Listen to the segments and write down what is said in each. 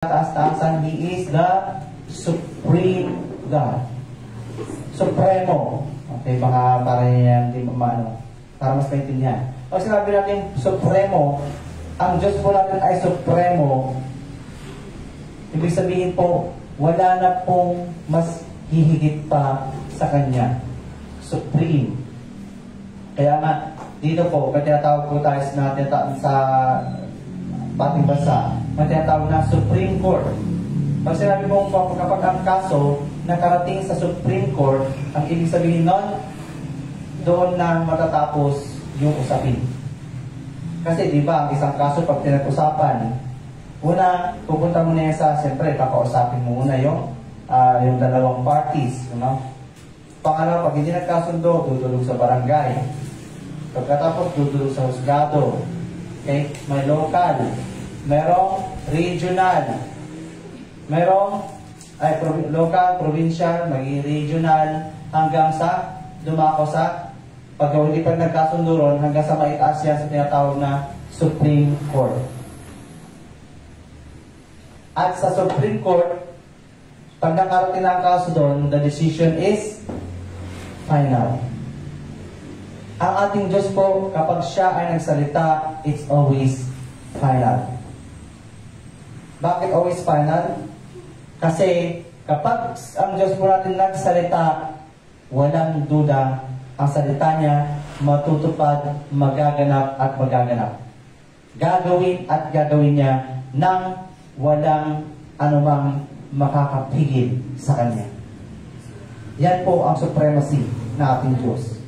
Taas-taasan, He is the Supreme God. Supremo. Okay, baka para yan, di maano, para mas maintindihan. Pag sinabi natin Supremo, ang Diyos po natin ay Supremo, ibig sabihin po, wala na pong mas hihigit pa sa Kanya. Supreme. Kaya nga, dito po, tinatawag po tayo sa ating bansa, ang tinatawag na Supreme Court. Pag sinabi mo kapag ang kaso nakarating sa Supreme Court, ang ibig sabihin nun, doon na matatapos yung usapin. Kasi di ba, ang isang kaso pag pinag-usapan, una, pupunta mo na yan sa, siyempre, kakausapin mo muna yung dalawang parties. No? Pangalawa, pag hindi nagkasundo, dudulog sa barangay. Pagkatapos, dudulog sa husgado. Okay? May local. Merong regional. Merong local, provincial, maging regional, hanggang sa dumako sa pag hindi pa nagkasundo ron, hanggang sa maitaas yan sa tinatawag na Supreme Court. At sa Supreme Court, pag nakarating na ang kaso doon, the decision is final. Ang ating Diyos po, kapag siya ay nagsalita, it's always final. Bakit always final? Kasi kapag ang Diyos po natin nagsalita, walang duda, ang salita niya matutupad, magaganap at magaganap. Gagawin at gagawin niya nang walang anumang makakapigil sa Kanya. Yan po ang supremacy na ating Diyos.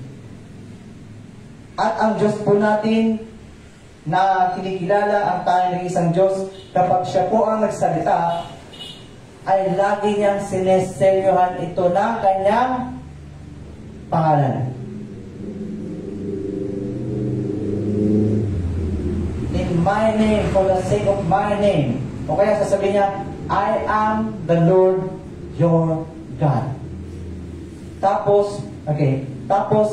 At ang Diyos po natin na kinikilala ang tayo ng isang Diyos, kapag siya po ang nagsalita, ay lagi niyang sineselyohan ito ng kanyang pangalan. In my name, for the sake of my name. O kaya sasabihin niya, I am the Lord your God. Tapos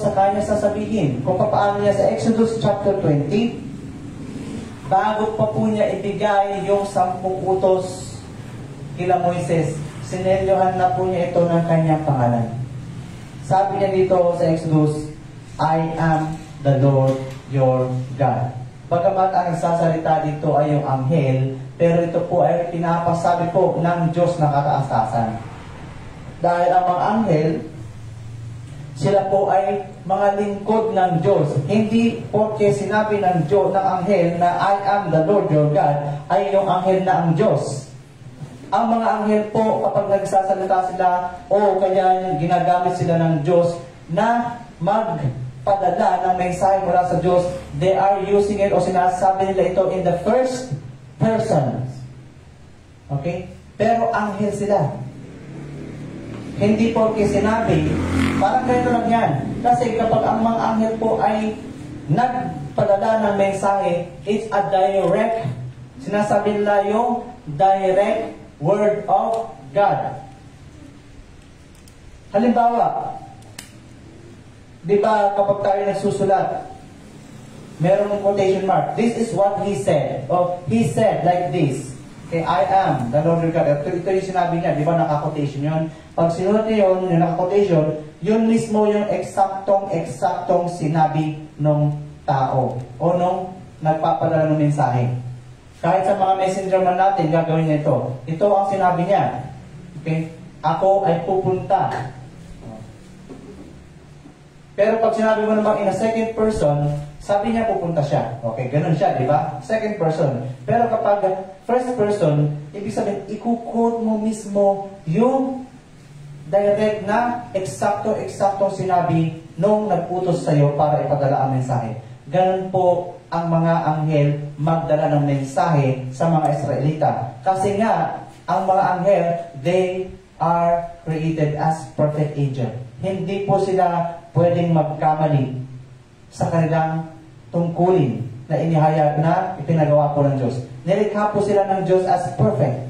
sa kanya sasabihin, kung paano niya sa Exodus chapter 20, bago pa po niya ibigay yung 10 utos kila Moises, sinelyohan na po niya ito ng kanyang pangalan. Sabi niya dito sa Exodus, I am the Lord your God. Bagamat ang nagsasalita dito ay yung anghel, pero ito po ay pinapasabi po ng Diyos na kataas-taasan. Dahil ang mga anghel, sila po ay mga lingkod ng Diyos. Hindi porque sinabi ng Diyos, ng anghel na I am the Lord your God, ay yung anghel na ang Diyos. Ang mga anghel po, kapag nagsasalita sila, o kaya ginagamit sila ng Diyos na magpadala ng mensahe mula sa Diyos, they are using it o sinasabi nila ito in the first person. Okay? Pero anghel sila. Hindi porque sinabi, parang ganito lang yan. Kasi kapag ang mga anghel po ay nagpadala ng mensahe, it's a direct, sinasabi nila yung direct word of God. Halimbawa, di ba kapag tayo nagsusulat, meron ng quotation mark, this is what he said, or he said like this. Okay, I am the Lord your God. Ito yung sinabi niya, di ba naka-quotation yun? Pag sinulat niya yun, yung naka-quotation, yun mismo yung eksaktong sinabi ng tao o nung nagpapadala ng mensahe. Kahit sa mga messenger man natin, gagawin niya ito. Ito ang sinabi niya. Okay? Ako ay pupunta. Pero pag sinabi mo naman in a second person, sabi niya pupunta siya. Okay, ganun siya, di ba? Second person. Pero kapag first person, ibig sabihin, i-quote mo mismo yung direct na eksaktong sinabi nung nag-utos sa'yo para ipadala ang mensahe. Ganun po ang mga anghel magdala ng mensahe sa mga Israelita. Kasi nga, ang mga anghel, they are created as perfect angel. Hindi po sila pwedeng magkamali sa kanilang tungkulin na inihayag na ipinagawa po ng Diyos. Nilikha po sila ng Diyos as perfect.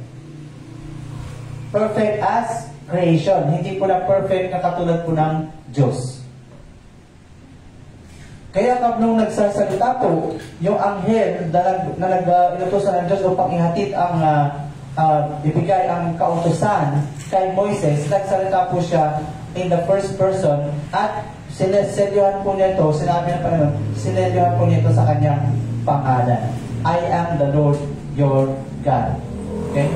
Perfect as creation. Hindi po na perfect na katulad po ng Diyos. Kaya nung nagsasalita po, yung anghel na inutusan ng Diyos upang ihatid ang ibigay ang kautusan kay Moises, nagsalita po siya in the first person at sinelyohan po nito, sinabi ng Panginoon, sinelyohan po nito sa kanyang pangalan. I am the Lord your God. Okay?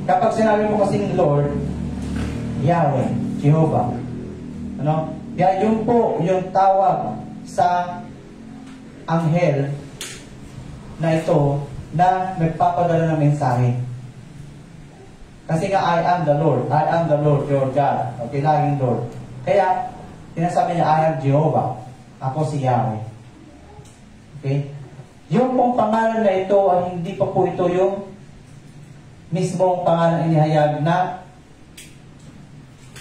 Kapag sinabi mo kasing Lord, Yahweh, Jehovah, ano? Kaya yun po yung tawag sa anghel na ito na nagpapadala ng mensahe. Kasi nga, I am the Lord. I am the Lord, your God. Okay, laging Lord. Kaya, sinasabi niya, I am Jehovah. Ako si Yahweh. Okay? Yung pong pangalan na ito, ay hindi pa po ito yung mismong pangalan inihayag na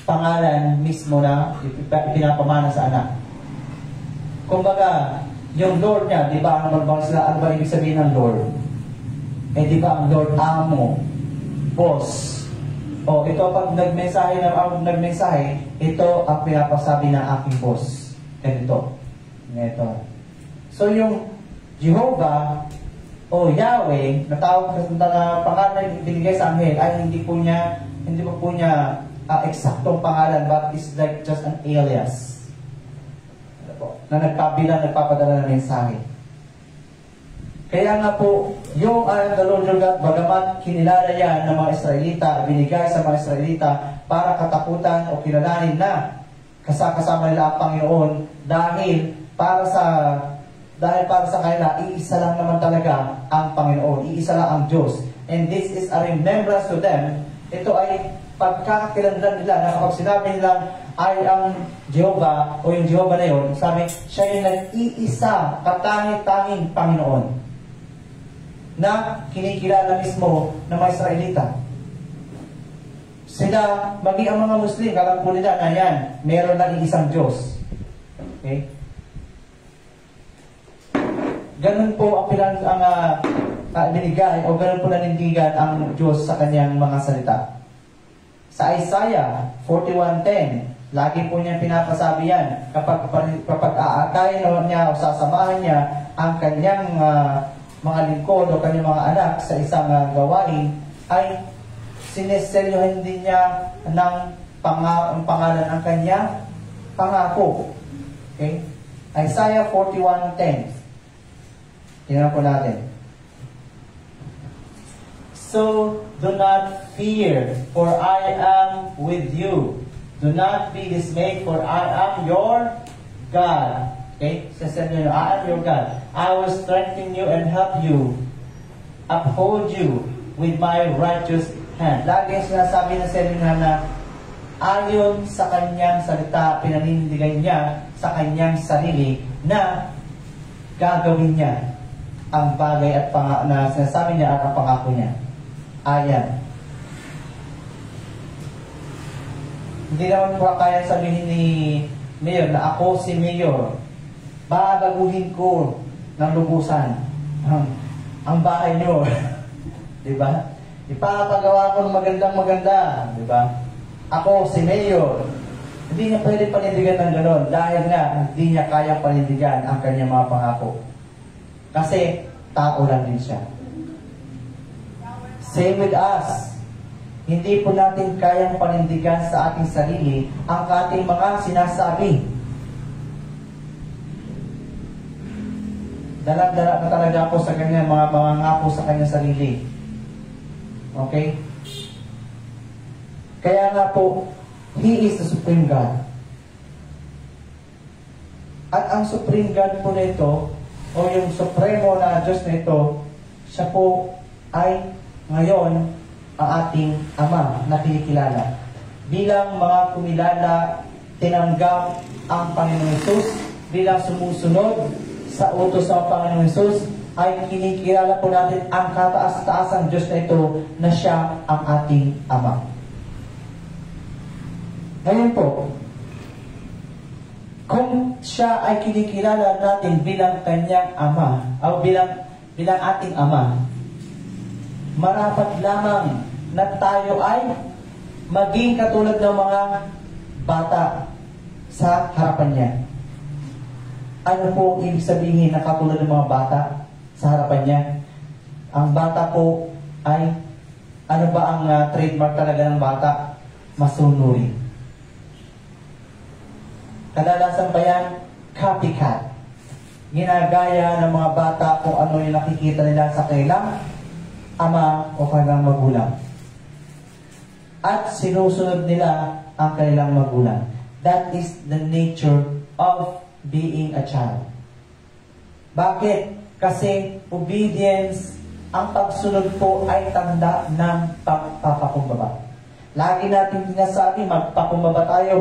pangalan mismo na pinapamana sa anak. Kumbaga, yung Lord niya, di ba, ano ba ibig sabihin ng Lord? Eh, di ba, ang Lord, amo, boss. O, ito, pag nagmensahe, ito ang pinapasabi ng aking boss. Ganito. Ganito. So, yung Jehovah, o Yahweh, na tawag na pangalan binigay sa anghel, ay hindi po niya eksaktong pangalan, but is like just an alias. Na nagpapadala ng mensahe. Kaya nga po, yung I am the Lord your God, bagamat kinilala yan ng mga Israelita, binigay sa mga Israelita para katakutan o kilalanin na kasama nila ang Panginoon dahil para sa kanila, iisa lang naman talaga ang Panginoon, iisa lang ang Diyos. And this is a remembrance to them. Ito ay pagkakakilanlan nila na kapag sinabi nilang I am Jehovah o yung Jehovah na yun, sabi, siya yung nag-iisa, katangi-tanging Panginoon na kinikilala mismo ng mga Israelita. Sila, maging ang mga Muslim, alam po nila na yan, meron lang isang Diyos. Okay? Ganun po ang binigay o ganun po nanindigan ang Diyos sa kanyang mga salita. Sa Isaiah 41:10, lagi po niya pinapasabi yan kapag aakayin niya o sasamahan niya ang kanyang mga lingkod o kanyang mga anak sa isang gawain, ay sineseryohan din niya ng pangalan ang kanyang pangako. Okay? Isaiah 41:10. Tingnan po natin. So, do not fear, for I am with you. Do not be dismayed, for I am your God. Okay? Sasabihin nyo, I am your God. I will strengthen you and help you. Uphold you with my righteous hand. Lagi sinasabi ng Selina na ayon sa kanyang salita, pinanindigan niya sa kanyang sarili na gagawin niya ang bagay at na sinasabi niya at ang pangako niya. Ayan. Hindi naman po kaya sabihin ni Mayor na ako si Mayor. Babaguhin ko ng lubusan ang bahay niyo. Diba? Ipapagawa ko ng magandang-maganda. Diba? Ako si Mayor. Hindi niya pwede panindigan ng gano'n dahil nga hindi niya kaya panindigan ang kanyang mga pangako. Kasi tao lang din siya. Same with us. Hindi po natin kayang panindigan sa ating sarili ang ating mga sinasabi. Dalag-dalag na talaga ako sa kanya, mga pangako sa kanyang sarili. Okay? Kaya nga po, He is the Supreme God. At ang Supreme God po nito, o yung Supremo na Diyos na ito, siya po ay ngayon ang ating Ama na kinikilala. Bilang mga kumilala, tinanggap ang Panginoon Hesus, bilang sumusunod sa utos ng Panginoon Hesus, ay kinikilala po natin ang kataas-taasang Diyos na ito na siya ang ating Ama. Ngayon po, kung siya ay kinikilala natin bilang kanyang Ama, o bilang ating Ama, marapat lamang na tayo ay maging katulad ng mga bata sa harapan niya. Ano po ang ibig sabihin na katulad ng mga bata sa harapan niya? Ang bata po ay, ano ba ang trademark talaga ng bata? Masunurin. Kadalasan pa yan, copycat. Ginagaya ng mga bata kung ano yung nakikita nila sa kanilang ama o kanilang magulang. At sinusunod nila ang kanilang magulang. That is the nature of being a child. Bakit? Kasi obedience, ang pagsunod po ay tanda ng pagpapakumbaba. Lagi natin sinasabi, magpakumbaba tayo,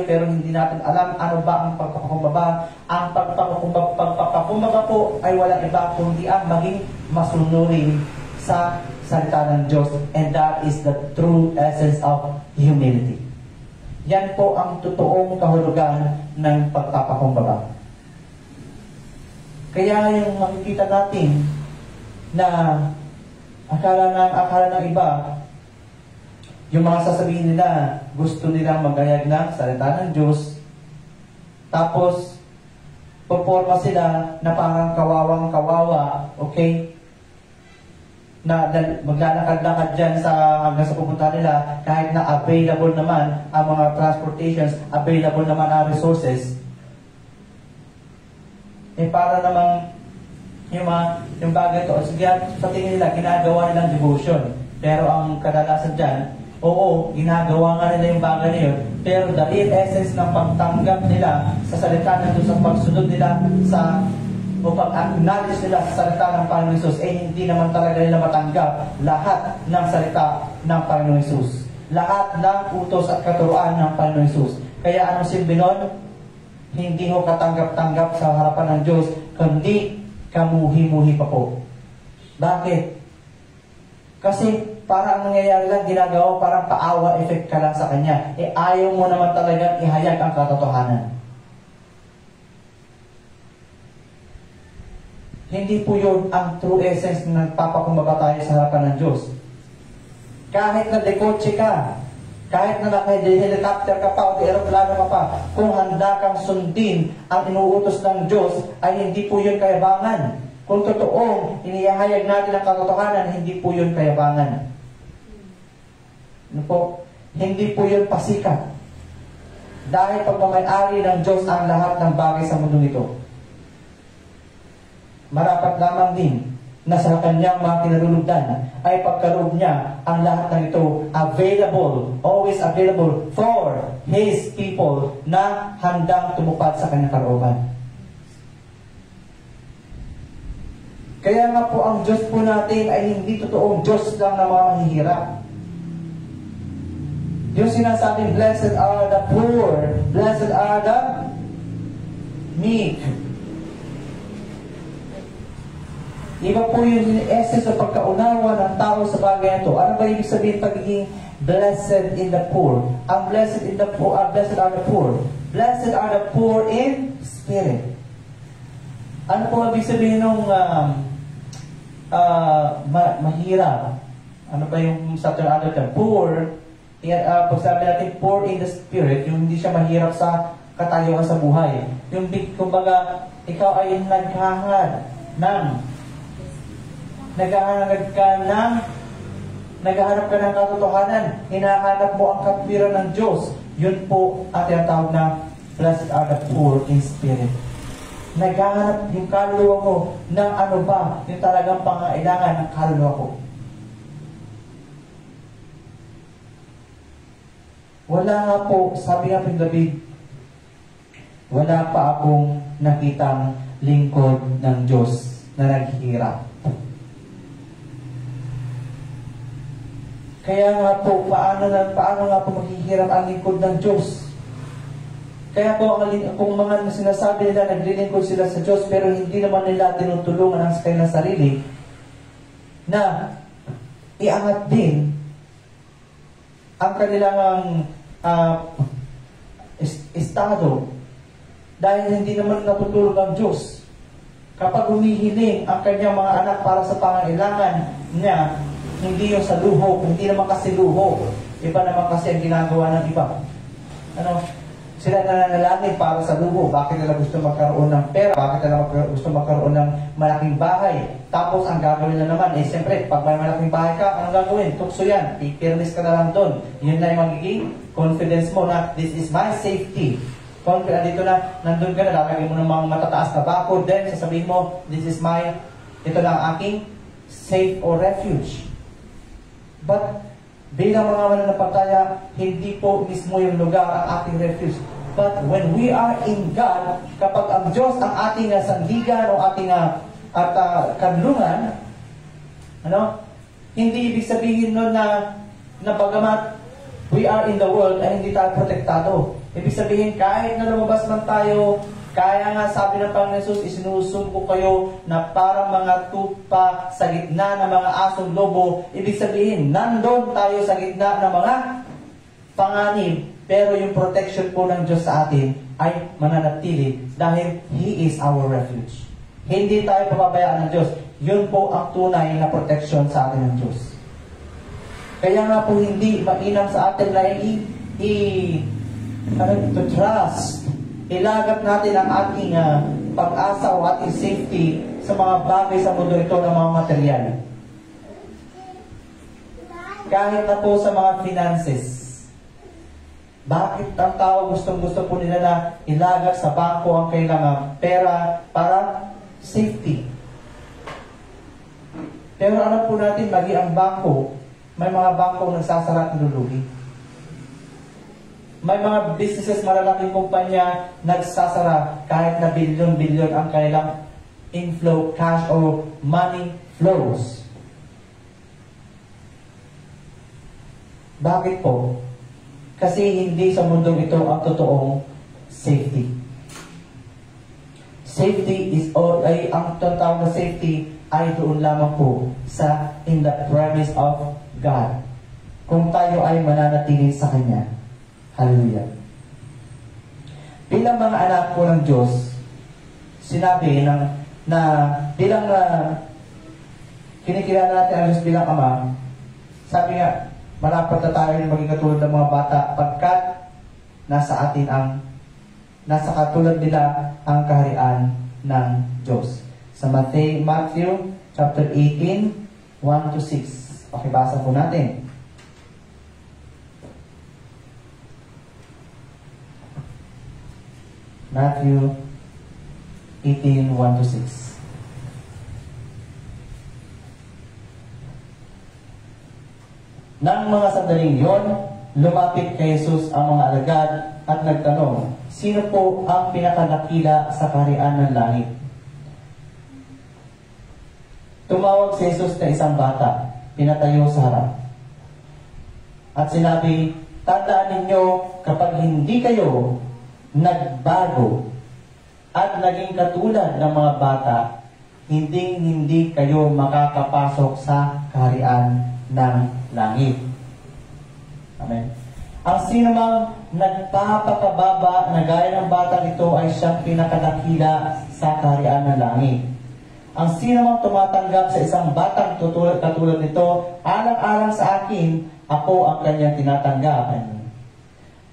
pero hindi natin alam ano ba ang pagpapakumbaba. Ang pagpapakumbaba po ay walang iba kundi ang maging masunurin sa salita ng Diyos. And that is the true essence of humility. Yan po ang totoong kahulugan ng pagpapakumbaba. Kaya yung makikita natin na akala ng iba, yung mga sasabihin nila, gusto nilang magayag ng salita ng Diyos, tapos puporma sila na parang kawawang-kawawa, okay? Na maglalakad-lakad dyan hanggang sa pupunta nila, kahit na available naman ang mga transportations, available naman ang resources, para namang yung bagay to, sa tingin nila, ginagawa nilang devotion. Pero ang kadalasan dyan, oo, ginagawa nga nila yung bagay na yun, pero the real essence ng pagtanggap nila sa salita ng Diyos, sa pagsunod nila o pag-acknowledge nila sa salita ng Panginoon Jesus, hindi naman talaga nila matanggap lahat ng salita ng Panginoon Jesus. Lahat ng utos at katuruan ng Panginoon Jesus. Kaya anong silbi nun? Hindi ho katanggap-tanggap sa harapan ng Diyos, kundi kamuhi-muhi pa po. Bakit? Kasi parang nangyayari lang, ginagawa parang paawa effect ka lang sa Kanya. Ayaw mo naman talagang ihayag ang katotohanan. Hindi po yun ang true essence na nagpapakumbaba tayo sa harapan ng Diyos. Kahit na dekotse ka, kahit na naka-helicopter ka pa o aeroplano ka pa, kung handa kang sundin ang inuutos ng Diyos, ay hindi po yun kayabangan. Kung totoong inihayag natin ang katotohanan, hindi po yun kayabangan. Ano po? Hindi po yun pasikat. Dahil pagmamayari ng Diyos ang lahat ng bagay sa mundo nito. Marapat lamang din na sa kanyang mga kinalulugdan ay pagkaloob niya ang lahat ng ito available, always available for His people na handang tumupad sa kanyang kalooban. Kaya nga po ang Diyos po natin ay hindi totoong Diyos lang na mga mahihirap. Yung sinasabing, blessed are the poor, blessed are the meek. Iba po yung essence o pagkaunawa ng tao sa bagay na ito. Ano ba ibig sabihin pagiging blessed in the poor? Ang blessed in the poor, blessed are the poor. Blessed are the poor in spirit. Ano po ibig sabihin ng mahirap? Ano ba yung sa ano ito? Poor, pag sabi natin poor in the spirit, yung hindi siya mahirap sa katayuan sa buhay. Yung kumbaga, ikaw ay naghahanap ka ng katotohanan, hinahanap mo ang katwiran ng Diyos. Yun po ang tinatawag na blessed are the poor in spirit. Naghahanap yung kaluluwa mo ng ano ba yung talagang pangailangan ng kaluluwa ko. Wala nga po, sabi nga ng David, wala pa akong nakitang lingkod ng Diyos na naghihirap. Kaya nga po, paano nga po maghihirap ang lingkod ng Diyos? Kaya po, kung mga sinasabi nila, naglilingkod sila sa Diyos, pero hindi naman nila tinutulungan ang kanilang sarili, na iangat din ang kanilang estado, dahil hindi naman natutulog ang Diyos. Kapag humihiling ang kanyang mga anak para sa pangailangan niya, hindi yung sa luho, hindi naman kasi luho. Iba naman kasi ang ginagawa ng iba. Sila nananalangin para sa luho. Bakit nila gusto magkaroon ng pera? Bakit nila gusto magkaroon ng malaking bahay? Tapos ang gagawin na naman, siyempre, pag may malaking bahay ka, anong gagawin? Tukso yan. Pipirmis ka na lang doon. Yun na yung magiging confidence mo na this is my safety. Confident dito na, nandun ka na, lalagay mo ng mga matataas na bakod. Then, sasabihin mo, ito na ang aking safe or refuge. But, bilang mga mananampalataya, hindi po mismo yung lugar ang ating refuge. But when we are in God, kapag ang Diyos ang ating sandigan o ating kanlungan, hindi ibig sabihin nun na bagamat we are in the world ay hindi tayo protektado. Ibig sabihin, kahit na lumabas man tayo, kaya nga sabi ng Panginoon Jesus, isinusumpo kayo na parang mga tupa sa gitna ng mga asong lobo. Ibig sabihin, nandun tayo sa gitna ng mga panganib. Pero yung protection po ng Diyos sa atin ay mananatili dahil He is our refuge. Hindi tayo papabayaan ng Diyos. Yun po ang tunay na protection sa atin ng Diyos. Kaya nga po hindi mainam sa atin na to trust. Ilagap natin ang ating pag-asa o ating safety sa mga bagay sa mundo ito ng mga material. Kahit na po sa mga finances. Bakit ang tao gustong-gusto po nila na ilagap sa bangko ang kailangan pera para safety? Pero alam po natin, mali ang bangko, may mga bangko nagsasara at nilulugi. May mga businesses, malalaking kumpanya, nagsasara kahit na bilyon-bilyon ang kanilang inflow, cash, or money flows. Bakit po? Kasi hindi sa mundong ito ang totoong safety. Safety is all, ang tawag na safety ay doon lamang po in the premise of God. Kung tayo ay mananatili sa Kanya. Hallelujah. Bilang mga anak po ng Diyos, sinabi na bilang kinikilala natin ang Diyos bilang Ama, sabi nga, marapat na tayo yung maging katulad ng mga bata pagkat nasa katulad nila ang kaharian ng Diyos. Sa Matthew chapter 18, 1-6. Okay, basa po natin. Matthew 18, 1-6. Nang mga sandaling yon, lumapit kay Jesus ang mga alagad at nagtanong, sino po ang pinakanakila sa kaharian ng langit? Tumawag si Jesus na isang bata, pinatayo sa harap. At sinabi, tandaan ninyo, kapag hindi kayo nagbago at naging katulad ng mga bata, hindi kayo makakapasok sa kaharian ng langit. Amen. Ang sinumang nagpapakababa na gaya ng batang ito ay siyang pinakadakila sa kaharian ng langit. Ang sinumang tumatanggap sa isang batang katulad nito, alang-alang sa akin, ako ang kanyang tinatanggap.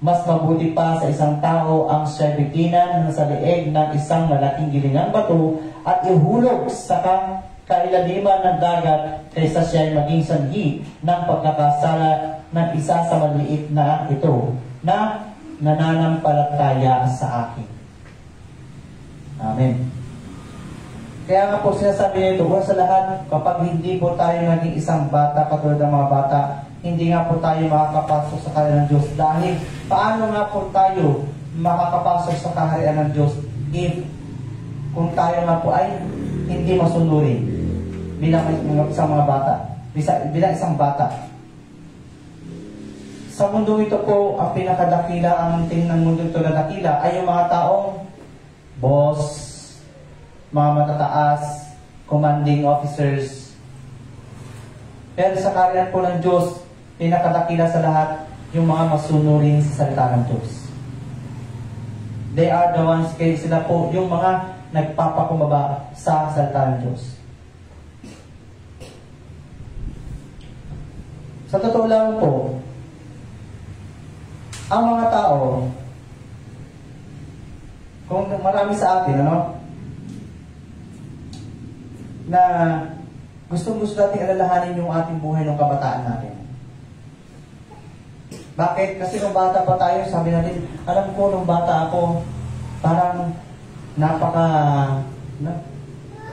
Mas mabuti pa sa isang tao ang siya biginan sa leeg ng isang malaking gilingang bato at ihulog sa kailaliman ng dagat kaysa siya ay maging sanhi ng pagkakasala ng isa sa maliit na ito na nananampalataya sa akin. Amen. Kaya nga po sinasabi nito, sa lahat, kapag hindi po tayo naging isang bata katulad ng mga bata, hindi nga po tayo makakapasok sa kaharian ng Diyos. Dahil paano nga po tayo makakapasok sa kaharian ng Diyos kung tayo nga po ay hindi masunurin bilang isang mga bata, bilang isang bata. Sa mundo ito po, ang pinakadakila, ang tingnan mundo ito na dakila ay yung mga taong boss, mga matataas, commanding officers. Pero sa kaharian po ng Diyos, pinakadakila sa lahat yung mga masunurin sa salita ng Diyos. They are the ones, kaya sila po yung mga nagpapakumbaba sa salita ng Diyos. Sa totoo lang po, ang mga tao Kung marami sa atin, na gusto natin alalahanin yung ating buhay ng kabataan natin. Bakit? Kasi nung bata pa tayo, sabi natin, alam ko nung bata ako, parang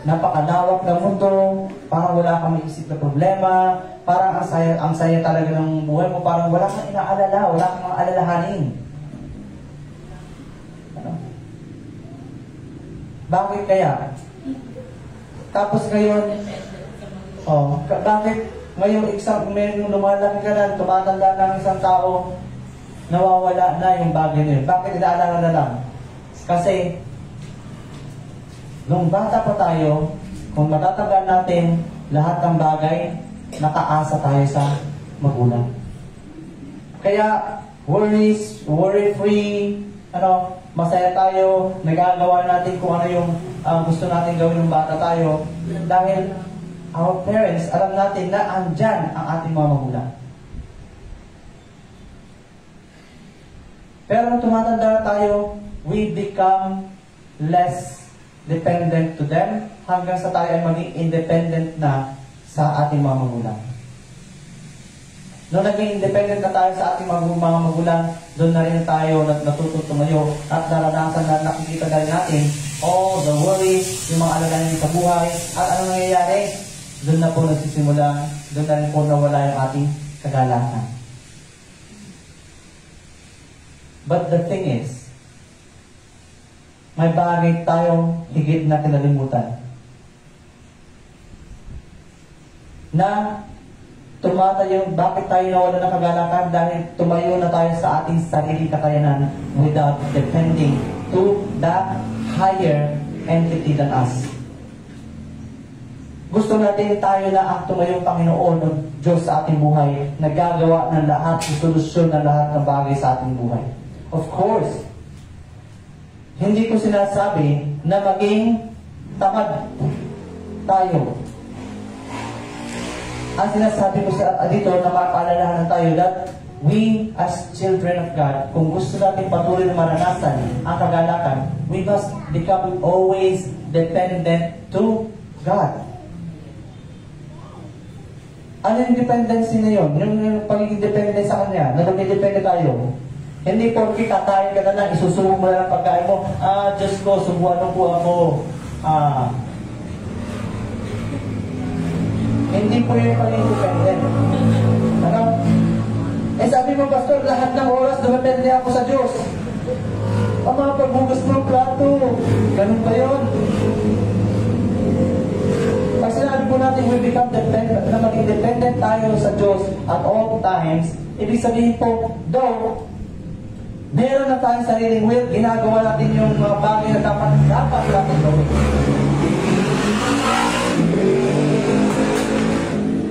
napakalawak na mundo, parang wala kang maisip na problema, parang ang saya talaga ng buhay mo, parang wala kang inaalala, wala kang alalahanin. Bakit kaya? Tapos ngayon, bakit ngayon may lumalaki ka na, tumatanda ng isang tao, nawawala na yung bagay na yun. Bakit inaalala na lang? Kasi, nung bata pa tayo, kung matatandaan natin lahat ng bagay, nakaasa tayo sa magulang. Kaya, worry-free, masaya tayo, nagagawa natin kung ano yung gusto natin gawin ng bata tayo. Dahil our parents, alam natin na andyan ang ating mga magulang. Pero nung tumatanda tayo, we become less dependent to them hanggang sa tayo ay maging independent na sa ating mga magulang. Nung naging independent na tayo sa ating mga magulang, doon na rin tayo natutong tumayo at naranasan na nakikita na rin natin all the worries, yung mga alalahanin sa buhay, at ano nangyayari? Doon na po nagsisimula, doon na rin po nawala yung ating kagalakan. But the thing is, may bagay tayong higit na kinalimutan. Na tumatayo, bakit tayo nawala ng kagalakan? Dahil tumayo na tayo sa ating sarili kakayanan without depending to the higher entity than us. Gusto natin tayo na ang tumayong Panginoon ng Diyos sa ating buhay, nagagawa ng lahat, solusyon ng lahat ng bagay sa ating buhay. Of course, hindi ko sinasabi na maging tamad tayo. Ang sinasabi ko dito na mapaalalahanan tayo that we as children of God, kung gusto natin patuloy na maranasan ang kagalakan, we must become always dependent to God. Ano yung dependency na yun? Yung pagiging dependent sa Kanya, na nagdidepende tayo. Hindi porke kakain ka na lang, isusubo mo na lang pagkain mo, Diyos ko, subuan po ako. Hindi po yung pagiging dependent. Sabi mo, Pastor, lahat ng oras dumepende ako sa Diyos. Mga pagbugas mo ng plato. Ganun ba yun? Pag sinabi po natin, we become dependent, na maging dependent tayo sa Diyos at all times, ibig sabihin po, though, meron na tayong sariling will, ginagawa natin yung mga bagay na dapat natin gawin.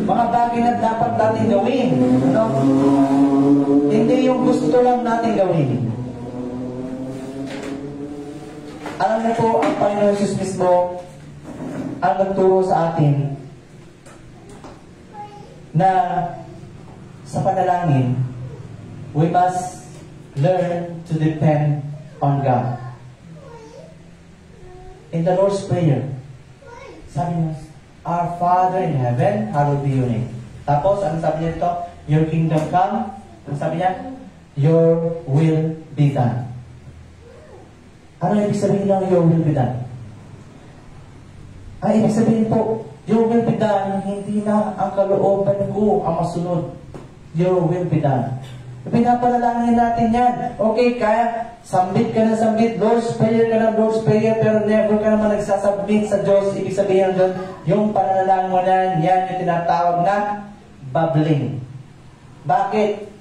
Mga bagay na dapat natin gawin. Hindi yung gusto lang natin gawin. Alam niyo po, ang Panginoon Jesus mismo ang nagturo sa atin na sa panalangin, we must learn to depend on God. In the Lord's Prayer, sabi niya, Our Father in heaven, hallowed be your name. Tapos, ano sabi niya dito? Your kingdom come. Ano sabi niya? Your will be done. Ano ibig sabihin ng your will be done? Ay, ibig sabihin po, your will be done, hindi na ang kalooban ko ang masunod. Your will be done. Pinapalalangin natin yan. Okay, kaya sambit ka na sambit, Lord's Prayer ka na Lord's Prayer, pero never ka naman nagsasubmit sa Diyos. Ibig sabihin doon, yung pananalangin mo na, yan yung tinatawag na babbling. Bakit?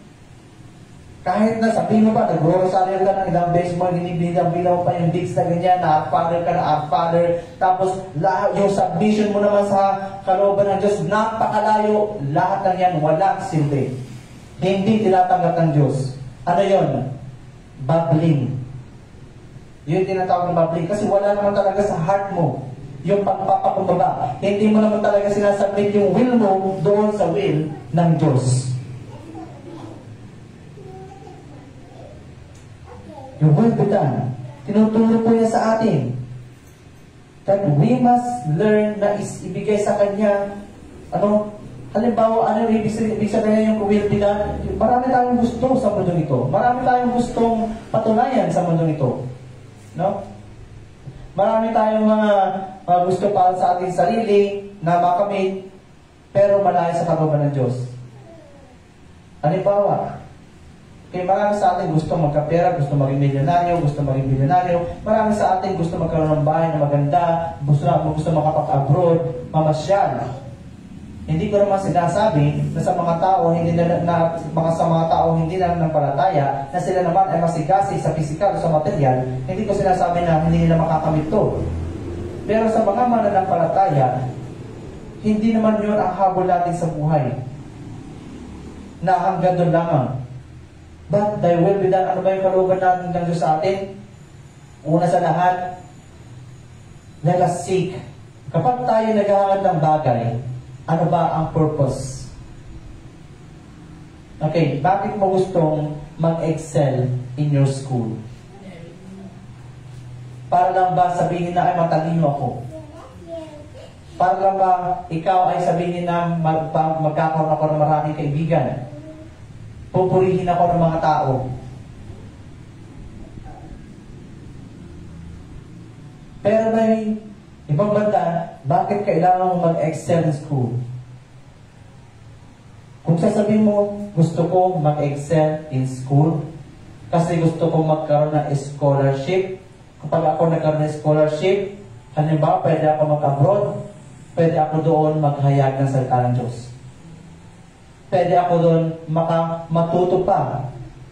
Kahit na sabihin mo pa, nag-rosaryo ka ng ilang beses mo, hinibilang-bilang pa yung digs na ganyan, na Our Father ka na Our Father, tapos yung submission mo naman sa kalooban ng Diyos, napakalayo, lahat ng yan, walang silbi. Hindi tinatanggap ng Diyos. Ano yon? Babbling. Yun tinatawag ng babbling. Kasi wala naman talaga sa heart mo yung pagpapakumbaba. Hindi mo naman talaga sinasubmit yung will mo doon sa will ng Diyos. Your will be done. Tinuturo po niya sa atin that we must learn na ibigay sa Kanya, halimbawa, ano yung ibig sabihin yung will be done? Marami tayong gusto sa mundo nito. Marami tayong gustong patunayan sa mundo nito. No? Marami tayong mga gusto para sa ating sarili na makamit, pero malayo sa kalooban ng Diyos. Halimbawa, marami sa atin gusto magkapera, gusto maging milyonaryo, marami sa atin gusto magkaroon ng bahay na maganda, gusto makapag-abroad, mamasyal. Hindi ko naman sinasabi na sa mga tao hindi na nanampalataya, na sila naman ay masigasi sa physical o sa material, hindi ko sinasabi na hindi nila makakamit to. Pero sa mga mananampalataya, hindi naman yun ang habol natin sa buhay. Na hanggang doon lamang. But thy will be done. Ano ba yung kalooban natin ng Diyos sa atin? Una sa lahat, let us seek. Kapag tayo naghahangad ng bagay, ano ba ang purpose? Okay, bakit mo gustong mag-excel in your school? Para lang ba sabihin na ay matalino ako? Para lang ba ikaw ay sabihin na magkakaroon ako ng maraming kaibigan? Pupurihin ako ng mga tao. Pero may ibang banda, bakit kailangan mo mag-excel in school? Kung sasabihin mo, gusto ko mag-excel in school kasi gusto ko magkaroon ng scholarship. Kapag ako nagkaroon ng scholarship, halimbawa, pwede ako mag-abroad, pwede ako doon maghayag ng salita ng Diyos. Pwede ako doon matuto pa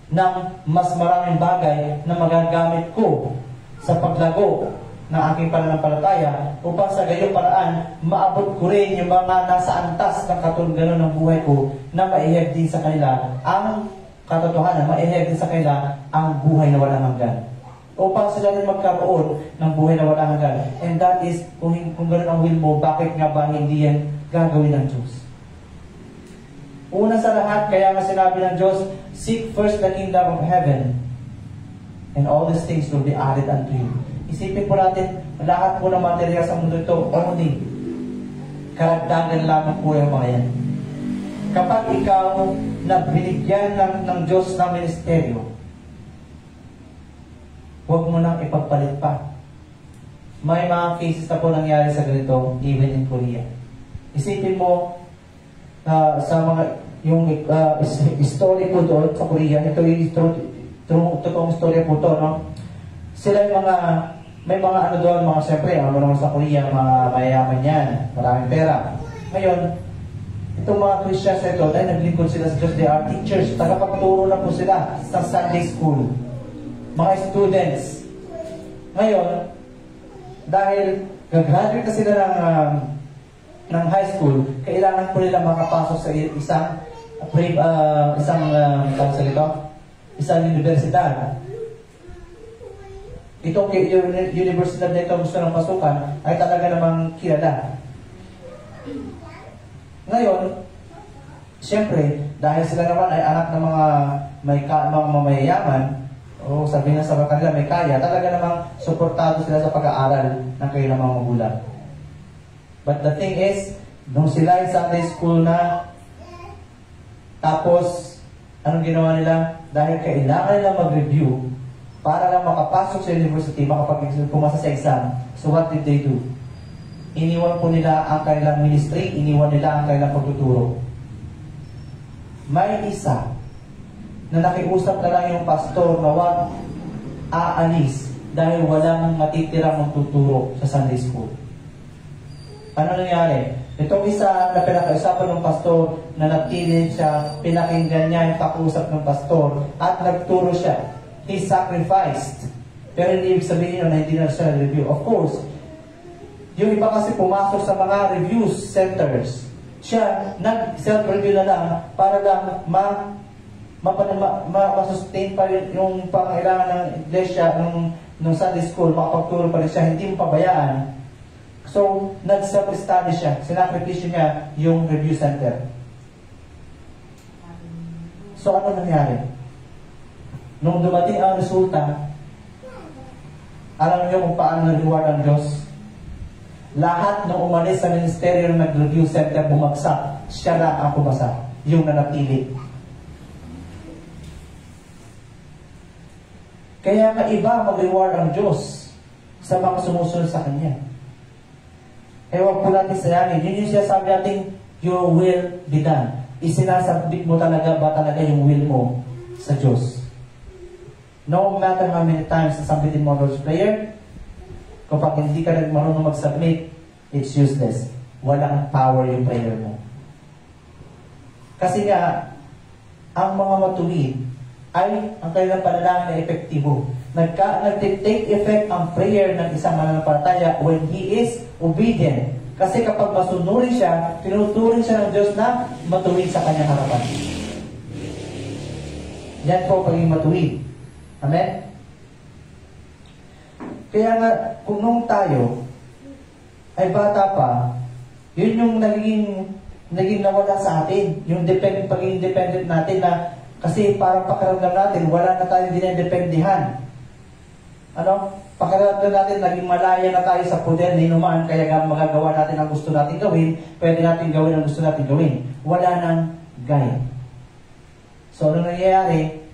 ng mas maraming bagay na magagamit ko sa paglago ng aking pananampalataya upang sa gayong paraan, maabot ko rin yung mga nasa antas ng katulad ng buhay ko na maihayag din sa kanila ang katotohanan, maihayag din sa kanila ang buhay na walang hanggan. Upang sila rin magkaroon ng buhay na walang hanggan. And that is, kung gano'n ang will mo, bakit nga ba hindi yan gagawin ng Diyos? Una sa lahat, kaya nga sinabi ng Diyos, seek first the kingdom of heaven, and all these things will be added unto you. Isipin po natin, lahat po ng material sa mundo ito, only karagdagan lamang po yung mga yan. Kapag ikaw na binigyan ng Diyos ng ministeryo, huwag mo nang ipagpalit pa. May mga cases na po nangyari sa ganito, even in Korea. Isipin mo, sa mga yung story po doon sa Korea, ito yung totoong story po to, no? Sila yung may mga ano doon, mga siyempre, naman sa Korea, mga mayayaman yan, maraming pera. Ngayon, itong mga Christians ito, dahil naglingkod sila sa Diyos, they are teachers, tagapagturo na po sila sa Sunday school. Mga students. Ngayon, dahil gagraduate na sila ng high school, kailangan po nila makapasok sa isang universidad. Itong universidad na ito gusto ng pasukan ay talaga namang kilala. Ngayon, siyempre, dahil sila naman ay anak ng mga mayayaman, o sabihin na sa kanila may kaya, talaga namang suportado sila sa pag-aaral ng kanilang mga magulang. But the thing is, nung sila ay Sunday school na, tapos, anong ginawa nila? Dahil kailangan nila mag-review para lang makapasok sa university, makapag-pumasa sa exam. So what did they do? Iniwan po nila ang kanilang ministry, iniwan nila ang kanilang pagtuturo. May isa na nakiusap na lang yung pastor na wag aalis dahil walang matitirang magtuturo sa Sunday school. Ano nangyari? Itong isa na pinakausapan ng pastor na napili siya, pinakinggan niya yung pakiusap ng pastor at nagturo siya. He sacrificed. Pero hindi ibig sabihin na hindi na siya review. Of course, yung iba kasi pumasok sa mga review centers. Siya, nag-self-review na lang para lang ma-sustain pa yung pangailangan ng iglesia, ng Sunday school, makapagturo pa rin siya, hindi mo pabayaan. So, nag-self-study siya. Sinakripisyo niya yung review center. So, ano nangyari? Nung dumating ang resulta, Alam niyo kung paano nag-reward ang Diyos? Lahat ng umalis sa ministeryo ng nag-review center bumagsak, siya lang ang pumasa, yung nanatili. Kaya nga iba mag-reward ang Diyos sa mga sumusunod sa Kanya. Kaya huwag po natin sayangin. Yun yung sinasabi natin, your will be done. Isinasabit mo talaga ba talaga yung will mo sa Diyos? No matter how many times sasabitin mo Lord's Prayer, kapag hindi ka marunong mag-submit, it's useless. Walang power yung prayer mo. Kasi nga, ang mga matuwid ay ang kanilang panalangin na epektibo. Nag-take effect ang prayer ng isang mananampalataya when he is obedient. Kasi kapag masunurin siya, tinuturing siya ng Diyos na matuwid sa kanyang harapan. Yan po pagiging matuwid. Amen? Kaya nga, kung nung tayo ay bata pa, yun yung naging nawala sa atin. Yung pagiging dependent natin na kasi parang pakiramdam natin, wala na tayong dinedependihan. Pakiramdam natin, naging malaya na tayo sa poder ni Numan, kaya magagawa natin ang gusto natin gawin, pwede natin gawin ang gusto natin gawin. Wala nang guide. So, ano nangyayari?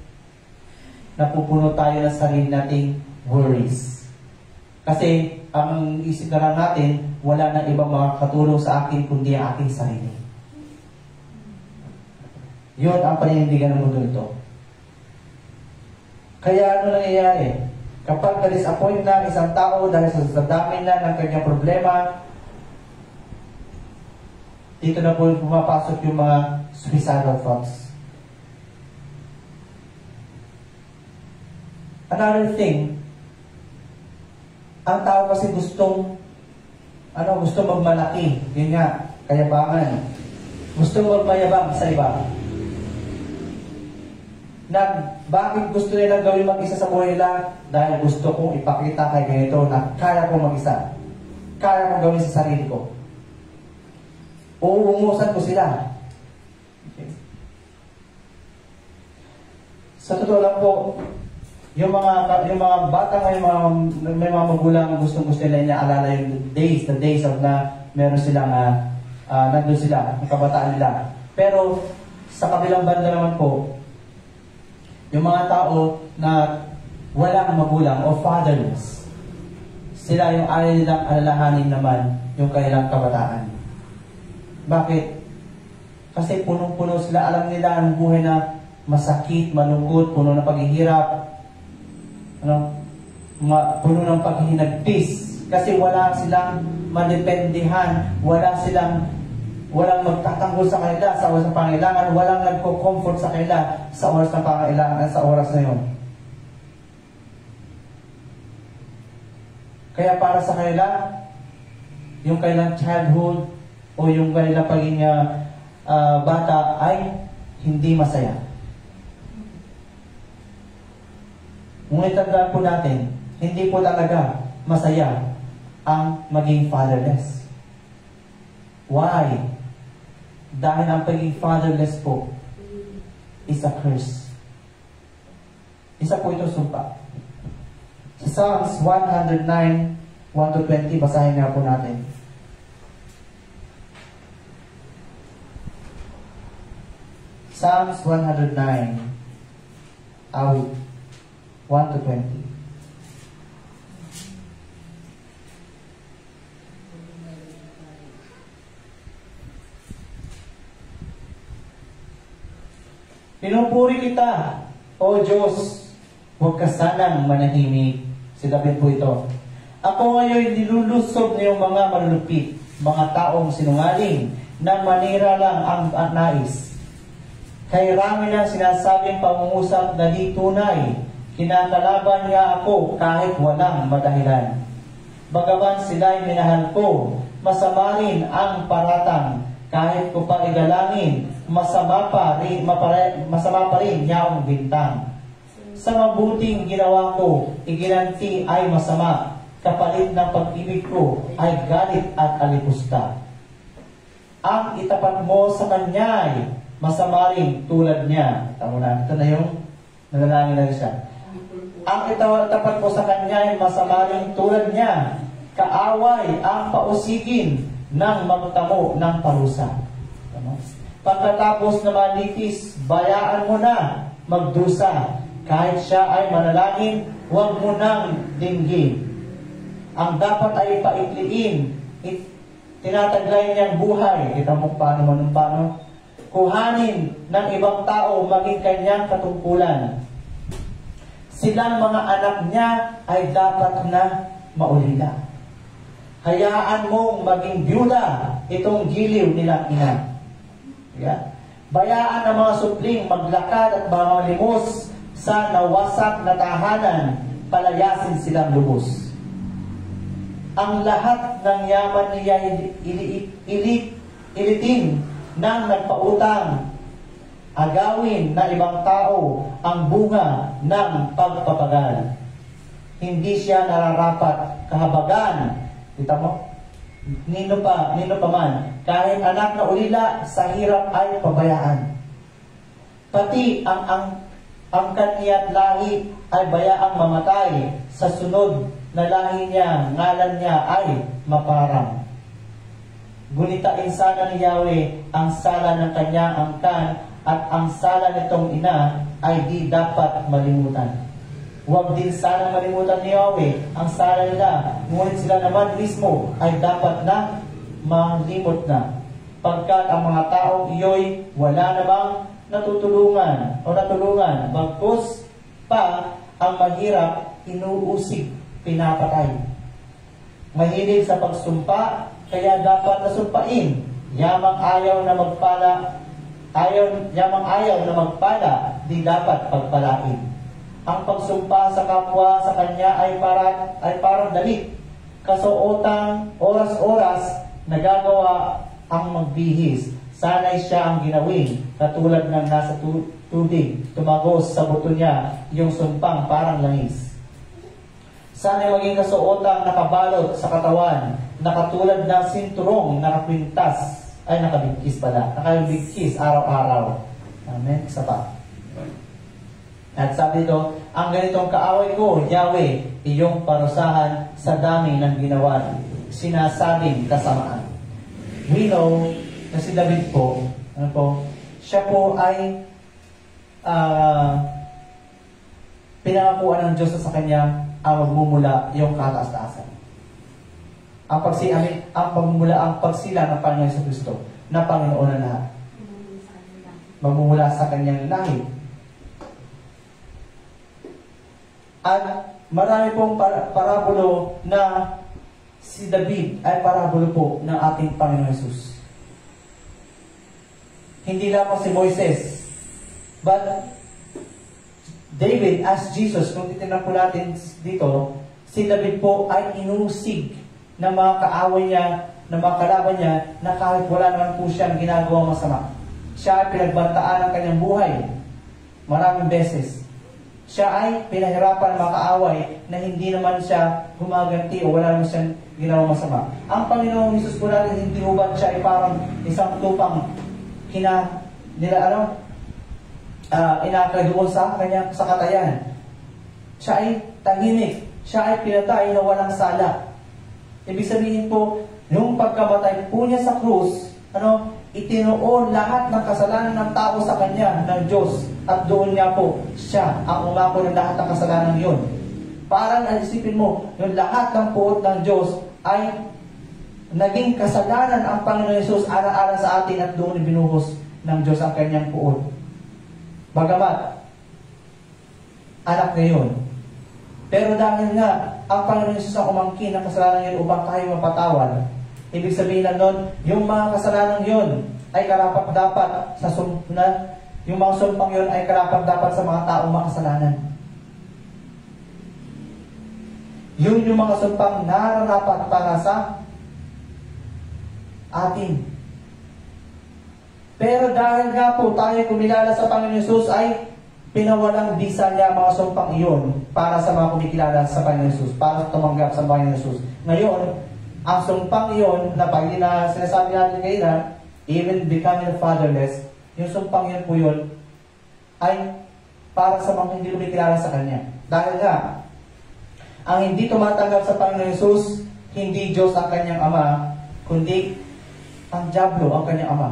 Napupuno tayo ng sarili nating worries. Kasi, ang isip na lang natin, wala na ibang makakatulong sa akin kundi ang aking sarili. Yun ang paninindigan ng mundo ito. Kaya ano nangyayari? Kapag na-disappoint na isang tao dahil sa dami na ng kanyang problema, dito na po pumapasok yung mga suicidal thoughts. Another thing, ang tao kasi gustong magmalaki. Yun nga, kayabangan. Gustong magmayabang sa iba. Bakit gusto nilang gawin mag-isa sa buhay nila? Dahil gusto kong ipakita kay ganito na kaya kong mag-isa. Kaya kong gawin sa sarili ko. Uungusan ko sila. Okay. Sa totoo lang po, yung mga bata ngayon, may mga magulang gusto nila inaalala yung the days of na meron silang nandun sila, yung kabataan nila. Pero sa kabilang banda naman po, yung mga tao na walang magulang o fatherless, sila yung ayaw nilang alalahanin naman yung kanilang kabataan. Bakit? Kasi punong-puno sila, alam nila ang buhay na masakit, malungkot, puno ng paghihirap, puno ng paghihinagpis. Kasi wala silang madependihan, walang magtatanggol sa kanila sa oras ng pangailangan, walang nagko-comfort sa kanila sa oras ng pangailangan, sa oras na yun. Kaya para sa kanila, yung kailang childhood o yung kailang pagiging bata ay hindi masaya. Ngunit tandaan po natin, hindi po talaga masaya ang maging fatherless. Why? Dahil ang pagiging fatherless po is a curse. Isa po ito sumpa. Sa Psalms 109, 1-20, basahin nga po natin. Psalms 109, 1-20. Pinupuri kita, O Diyos, huwag ka sanang manahimik. Si David po ito. Ako ngayon nilulusob na yung mga malulupit, mga taong sinungaling, na manira lang ang nais. Kay rami ng sinasabing pangungusap na di tunay, kinakalaban niya ako kahit walang madahilan. Bagaman sila'y minahal ko, masama rin ang paratang, kahit ko pa igalangin, masama pa rin niya ang bintang. Sa mabuting ginawa ko, iginanti ay masama, kapalit ng pag-ibig ko ay galit at alipusta. Ang itapat mo sa kanya ay masama rin tulad niya. Tama na, ito na yung nanalangin na siya. Ang itapat po sa kanya ay masama rin tulad niya. Kaaway ang pausigin ng magtamo ng parusa. Pagkatapos na malitis, bayaan mo na magdusa. Kahit siya ay manalangin, huwag mo nang dinggin. Ang dapat ay paikliin, tinataglay niyang buhay. Kita mo paano. Kuhanin ng ibang tao maging kanyang katungkulan. Silang mga anak niya ay dapat na maulila. Hayaan mong maging byuda itong giliw nilang ina. Yeah. Bayaan ang mga supling maglakad at mga limos sa nawasak na tahanan, palayasin silang lubos. Ang lahat ng yaman niya ilitin ng nagpautang, agawin na ibang tao ang bunga ng pagpapagal. Hindi siya nararapat kahabagan. Kita mo? Nino pa man. Kahit anak na ulila, sa hirap ay pabayaan. Pati ang kaniya't lahi ay bayaang mamatay. Sa sunod na lahi niya, ngalan niya ay maparang. Gunitain sana ni Yahweh ang sala ng kanyang angkan, at ang sala nitong ina ay di dapat malimutan. Huwag din sana malimutan ni Yahweh ang sala nila, ngunit sila naman mismo ay dapat na malimot na. Pagkat ang mga taong iyo'y wala namang natulungan, bagkus pa ang mahirap, inuusig, pinapatay. Mahilig sa pagsumpa, kaya dapat nasumpain. Yamang ayaw na magpala, di dapat pagpalain. Ang pagsumpa sa kapwa sa kanya ay parang dalit. Kasuotang oras-oras nagagawa ang magbihis. Sana'y siya ang ginawin, katulad ng nasa tubig, tumagos sa buto niya, yung sumpang parang langis. Sana'y maging kasuotang nakabalot sa katawan, nakatulad ng sinturong nakabigkis araw-araw. Amen. Isa pa. At sabi dito, ang ganitong kaaway ko, Yahweh, iyong parusahan sa dami ng ginawa, sinasabing kasamaan. We know na si David po, siya po ay pinangakuan ng Diyos sa kanya ang magmumula yung kataas-taasan. Ang pagsila ng Panginoon sa Kristo na Panginoon na lahat. Magmumula sa kanyang lahi. At marami pong parabulo na si David ay parabulo po ng ating Panginoon Jesus. Hindi lamang si Moises, but David as Jesus, kung titignan po natin dito, si David po ay inusig ng mga kaaway niya, ng mga kalaban niya, na kahit wala naman po siyang ginagawang masama. Siya ay pinagbantaan ng kanyang buhay maraming beses. Siya ay pinahirapan ng mga kaaway na hindi naman siya gumaganti o wala naman siyang ginawang masama. Ang Panginoong Jesus po natin, hindi ho ba siya ay parang isang tupang inakay doon sa kanyang sa katayan. Siya ay tahimik. Siya ay pinatay na walang sala. Ibig sabihin po, yung pagkamatay po niya sa krus, itinuon lahat ng kasalanan ng tao sa kanya, ng Diyos. At doon nga po, siya ang umako ng lahat ng kasalanan yun. Parang isipin mo, yung lahat ng puot ng Diyos ay naging kasalanan ang Panginoon Jesus ara-ara sa atin, at doon binuhos ng Diyos ang kanyang puot. Bagamat, anak na yun. Pero dahil nga, ang Panginoon Jesus ang umangkin ng kasalanan yun upang tayo mapatawad, ibig sabihin na nun, yung mga kasalanan yun ay karapat-dapat sa yung mga sumpang yun ay karapat-dapat sa mga taong makasalanan. Yun yung mga sumpang nararapat para sa atin. Pero dahil nga po tayo kumilala sa Panginoon Jesus, ay pinawalang bisa niya mga sumpang iyon para sa mga kumikilala sa Panginoon Jesus, para tumanggap sa Panginoon Jesus. Ngayon, ang sumpang iyon na pag sinasabi natin ngayon, even becoming fatherless, yung sumpang yun po yun ay para sa mga hindi kumikilala sa Kanya. Dahil nga, ang hindi tumatanggap sa Panginoon Hesus, hindi Diyos ang kanyang Ama, kundi ang Diablo ang kanyang Ama.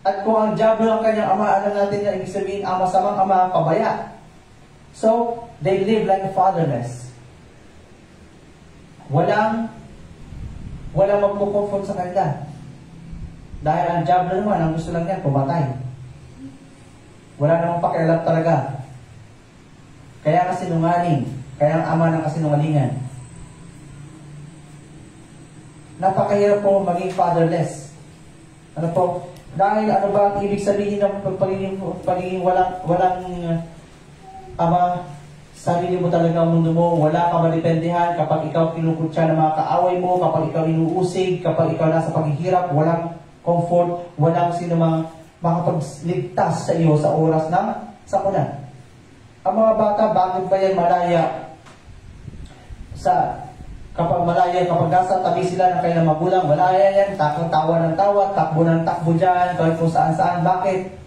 At kung ang Diablo ang kanyang Ama, alam natin na ibig sabihin, ang masamang Ama, pabaya. So, they live like fatherless. Walang magpo-comfort sa kanila. Dahil ang Diablo naman, ang gusto lang niya, pumatay. Wala namang pakialam talaga. Kaya kasinungaling. Kaya ang ama ng kasinungalingan. Napakahirap po maging fatherless. Ano po? Dahil ano ba ang ibig sabihin ng pagiging walang ama, sarili mo talaga ang mundo mo, wala kang madipendihan kapag ikaw kinukutsa ng mga kaaway mo, kapag ikaw inuusig, kapag ikaw nasa paghihirap, walang comfort, walang sino mang makapagligtas sa iyo sa oras ng sakuna. Ang mga bata, bago pa yan malaya, kapag nasa tabi sila ng kanilang magulang, malaya yan, tawa ng tawa, takbo ng takbo dyan, kahit kung saan-saan. Bakit?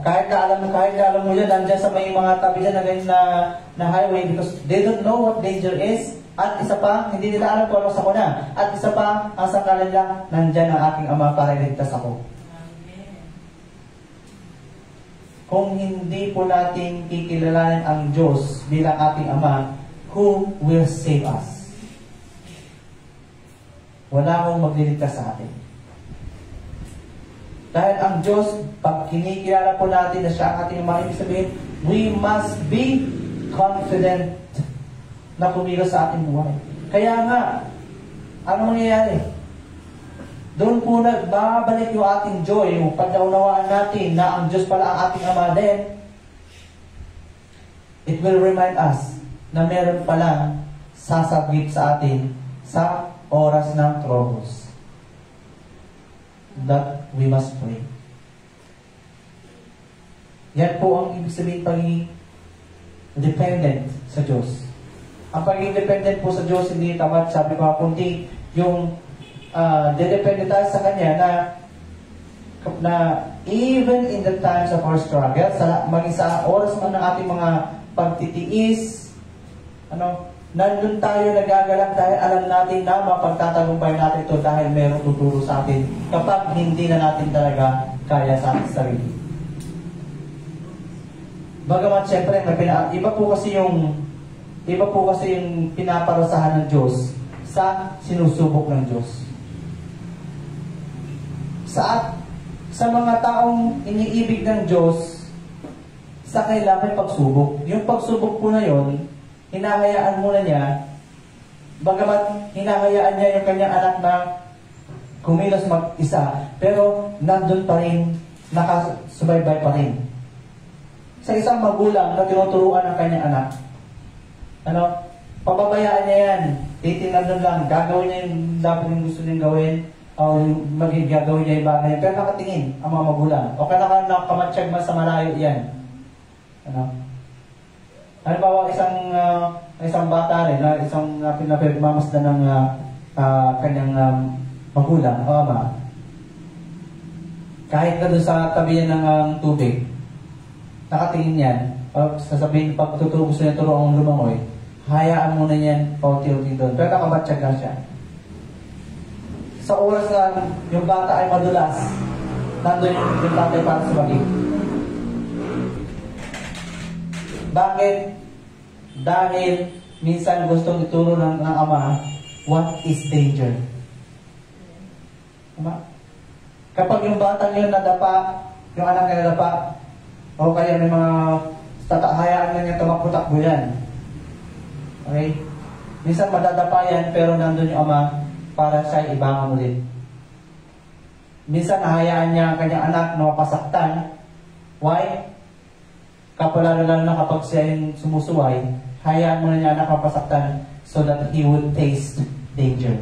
Kahit na alam mo yan, nandyan sa may mga tabi dyan na highway, because they don't know what danger is. At isa pa, hindi nila alam kung ano sakuna. At isa pa, ang sakalan lang, nandyan ang aking Ama para iligtas ako. Kung hindi po natin kikilalanin ang Diyos bilang ating Ama, who will save us? Wala akong magliligtas sa atin. Dahil ang Diyos, pag kinikilala po natin na siya ang ating Ama, ibig sabihin, we must be confident na kumilos sa ating buhay. Kaya nga, ano mangyayari? Doon po na babalik yung ating joy, yung pagkaunawaan natin na ang Diyos pala ang ating Ama din. It will remind us na meron palang sasagip sa atin sa oras ng troubles. That we must pray. Yan po ang ibig sabihin pagiging dependent sa Diyos. Ang pagiging dependent po sa Diyos, hindi tamad, sabi ko, kundi yung dedepende tayo sa Kanya na even in the times of our struggle, maging sa oras man ng ating mga pagtitiis, nandun tayo nagagalak dahil alam natin na mapagtatagumpay natin ito dahil mayroong tuturo sa atin kapag hindi na natin talaga kaya sa ating sarili. Bagamat siyempre, iba po kasi yung pinaparusahan ng Diyos sa sinusubok ng Diyos. Sa mga taong iniibig ng Diyos, sa kanila may pagsubok. Yung pagsubok po na yon, hinahayaan muna niya, bagamat hinahayaan niya yung kanyang anak na kumilos mag-isa, pero nandun pa rin, nakasubaybay pa rin. Sa isang magulang na tinuturuan ng kanyang anak, pababayaan niya yan, titingnan doon lang, gagawin niya yung dapat yung gusto niyang gawin, o magigagawin niya yung bagay, pero nakatingin ang mga magulang. O kaya nakamatsyag man sa malayo yan. Halimbawa, isang bata rin, isang pinapagmamasdan ng kanyang magulang o ama. Kahit na doon sa tabi niya ng tubig, nakatingin yan. Sasabihin, pag gusto niya turuan lumangoy, hayaan muna niyan paunti-unti doon. Pero nakamatsyag na siya. Sa oras na yung bata ay madulas, nandun yung tatay para sa bagay. Bakit? Dahil minsan gustong ituro ng ama, what is danger? Kapag yung batang yun nadapa, yung anak niya nadapa, o kaya may mga hayaan na niya tumakbo-takbo yan. Okay? Minsan madadapa yan, pero nandun yung ama para siya ibangon ulit. Minsan nahayaan niya ang kanyang anak na mapasaktan. Why? Kapag lalo na kapag siya yung sumusuway, hayaan mo na niya anak mapasaktan so that he would taste danger.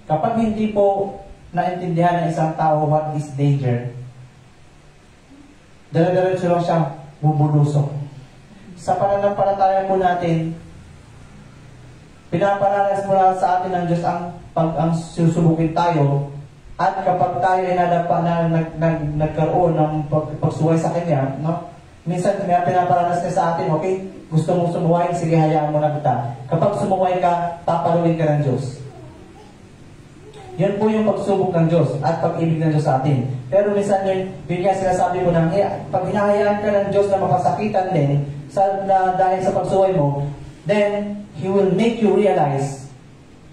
Kapag hindi po naintindihan ng isang tao what is danger, dala-diretso lang siya bubulusok. Sa pananampalataya po natin, pinaparanas mula sa atin ng Diyos ang susubukin tayo At kapag tayo ay nadapa na nagkaroon ng pagsuway sa Kanya, no? Minsan may pinaparanas niya sa atin, okay? Gusto mong sumuway, sige, hayaan mo na kita. Kapag sumuway ka, papaluin ka ng Diyos. Yan po yung pagsubok ng Diyos at pag-ibig ng Diyos sa atin. Pero minsan yun nga sinasabi ko na, pag hinahayaan ka ng Diyos na mapasakitan din, dahil sa pagsuway mo, then He will make you realize,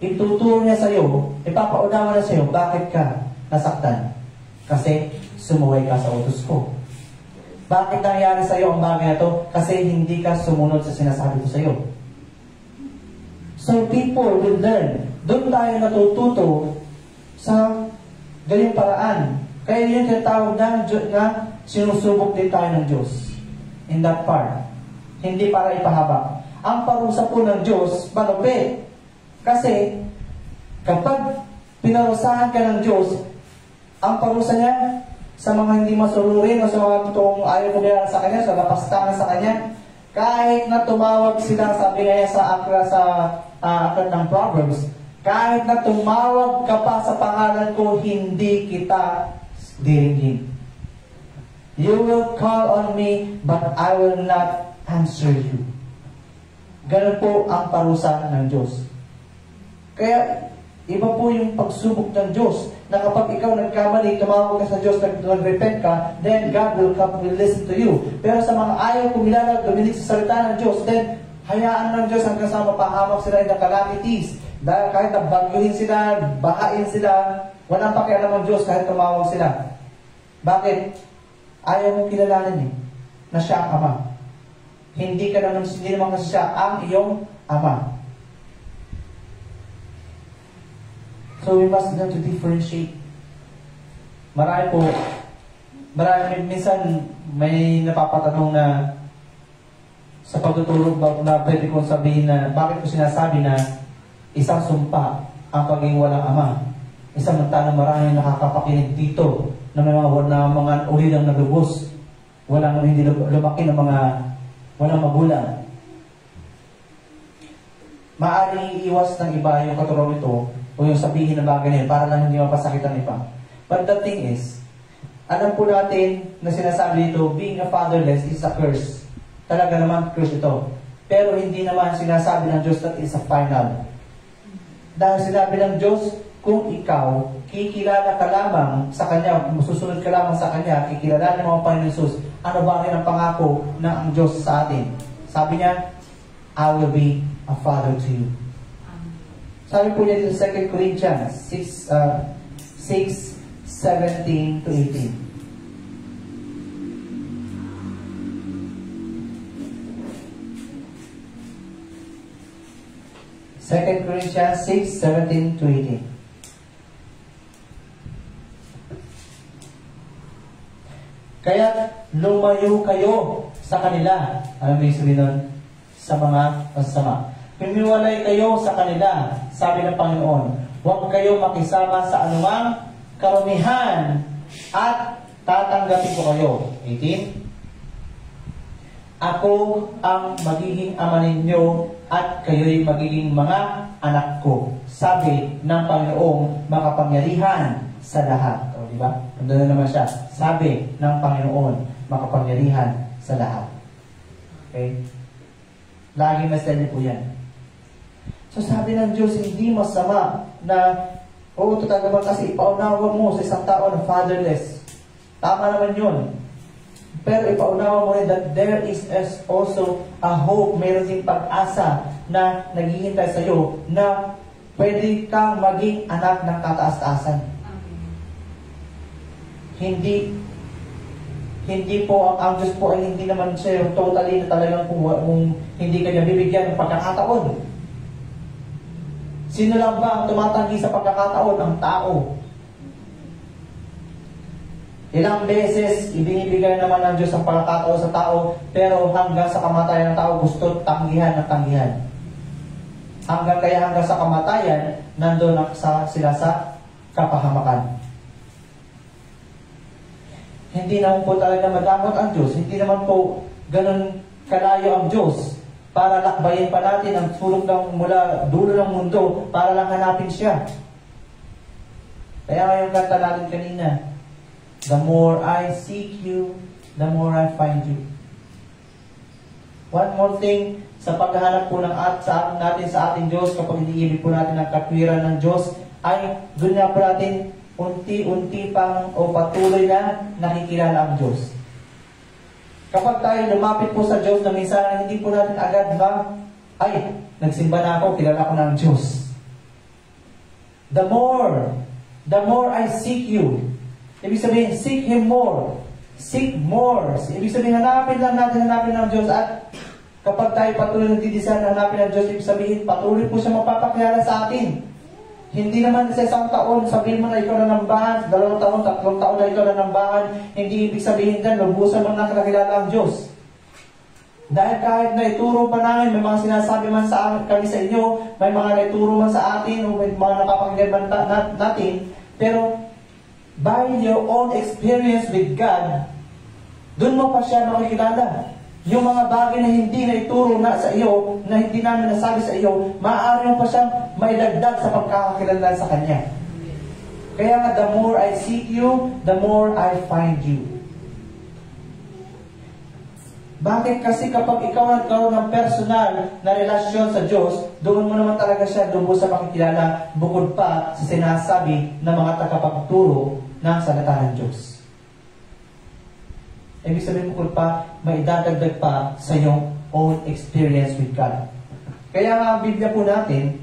ituturo niya sa iyo, ipapaunawa na sa iyo, bakit ka nasaktan? Kasi sumuway ka sa utos ko. Bakit nangyari sa iyo ang bagay na to? Kasi hindi ka sumunod sa sinasabi ko sa iyo. So people will learn. Doon tayo natututo sa ganyang paraan. Kaya yun tinatawag na sinusubok din tayo ng Diyos. In that part. Hindi para ipahaba. Ang parusa po ng Diyos, malupit. Kasi, kapag pinarusahan ka ng Diyos, ang parusa niya, sa mga hindi masunurin o sa mga totoong ayaw kumilang sa Kanya, sa lapastangan sa Kanya, kahit na tumawag sila, sabi nga sa aklat ng Proverbs, kahit na tumawag ka pa sa pangalan ko, hindi kita diringin. You will call on me, but I will not answer you. Ganun po ang parusa ng Diyos. Kaya, iba po yung pagsubok ng Diyos, na kapag ikaw nagkamali, tumawag ka sa Diyos, nag-repent ka, then God will listen to you. Pero sa mga ayaw kumilala, dumilig sa salita ng Diyos, then hayaan ng Diyos hanggang sa mapahamak sila in the calamities. Dahil kahit nabagyuhin sila, bahain sila, walang pakialam ng Diyos kahit tumawag sila. Bakit? Ayaw mong kilalanin na siya ang Ama. Hindi naman kasi siya ang iyong Ama. So we must learn to differentiate. Minsan may napapatanong na sa pagtutulog na pwede kong sabihin na bakit ko sinasabi na isang sumpa ang pagiging walang ama. Samantalang maraming nakakapakinig dito na may mga uri ng nalubos, hindi lumaki ng mga walang magulang. Maaaring iiwas ng iba yung katulong ito o yung sabihin ng bagay na yun para lang hindi mapasakit ang iba. But the thing is, alam po natin na sinasabi dito, being a fatherless is a curse. Talaga naman curse ito. Pero hindi naman sinasabi ng Diyos that is a final. Dahil sinabi ng Diyos, kung ikaw, kikilala ka lamang sa Kanya, masusunod ka lamang sa Kanya, kikilala ng mga Panginoon Jesus, ano ba rin ang pangako ng Diyos sa atin? Sabi niya, I will be a father to you. Sabi po niya dito sa 2 Corinthians 6:17 to 18. Second Corinthians 6:17 to 18. Kaya lumayo kayo sa kanila. Alam mo yung sabihin nun? Sa mga masama. Humiwalay kayo sa kanila, sabi ng Panginoon. Huwag kayo makisama sa anumang karumihan at tatanggapin ko kayo. 18. Ako ang magiging ama ninyo at kayo'y magiging mga anak ko. Sabi ng Panginoong makapangyarihan sa lahat. O, di ba? Nandun na naman siya. Sabi ng Panginoon makapangyarihan sa lahat. Okay? Laging message po yan. So sabi ng Diyos, hindi masama na, total naman kasi ipaunawa mo sa isang tao na fatherless. Tama naman yun. Pero ipaunawa mo rin that there is also a hope, mayroon din pag-asa na naghihintay sa iyo na pwede kang maging anak ng kataas-taasan. Hindi po, ang Diyos po ay hindi naman siya yung totally na talagang kung hindi kanya bibigyan ng pagkakataon. Sino lang ba ang tumatanggi sa pagkakataon? Ang tao. Ilang beses, ibinibigay naman ng Diyos ang pagkakataon sa tao, pero hanggang sa kamatayan ng tao, gusto tanggihan ng tanggihan. Hanggang sa kamatayan, nandun sila sa kapahamakan. Hindi naman po talaga madamot ang Diyos. Hindi naman po ganun kalayo ang Diyos para lakbayin pa natin ang sulok mula dulo ng mundo para lang hanapin siya. Kaya nga yung kanta natin kanina, the more I seek you, the more I find you. One more thing, sa paghahanap po sa ating Diyos, kapag iniibig po natin ang katwiran ng Diyos, ay doon nga po natin unti-unti pang o patuloy na nakikilala ang Diyos. Kapag tayo lumapit po sa Diyos na minsan hindi po natin agad nagsimba na ako, kilala ko na ang Diyos. The more I seek you. Ibig sabihin, seek Him more. Seek more. Ibig sabihin, hanapin ng Diyos. At kapag tayo patuloy nagdidisan na hanapin ng Diyos, ibig sabihin, patuloy po siya magpapakilala sa atin. Hindi naman sa isang taon, sabihin mo na ikaw na nambahan, 2 taon, 3 taon na ikaw na nambahan, hindi ibig sabihin din, lubusan mo na nakakilala ang Diyos. Dahil kahit na ituro pa namin, may mga sinasabi man kami sa inyo, may mga naituro man sa atin, o may mga napapakinggan man natin, pero by your own experience with God, doon mo pa siya makikilala. Yung mga bagay na hindi na ituro na sa iyo, na hindi namin nasabi sa iyo, maaari mo pa siyang maidagdag sa pagkakakilala sa Kanya. Kaya nga, the more I seek you, the more I find you. Bakit? Kasi kapag ikaw nagkaroon ng personal na relasyon sa Diyos, doon mo naman talaga siya lubos sa makikilala, bukod pa sa sinasabi ng mga tagapagturo ng salita ng Diyos. Ibig sabihin bukod pa, may idadagdag pa sa iyong own experience with God. Kaya nga ang Biblia po natin,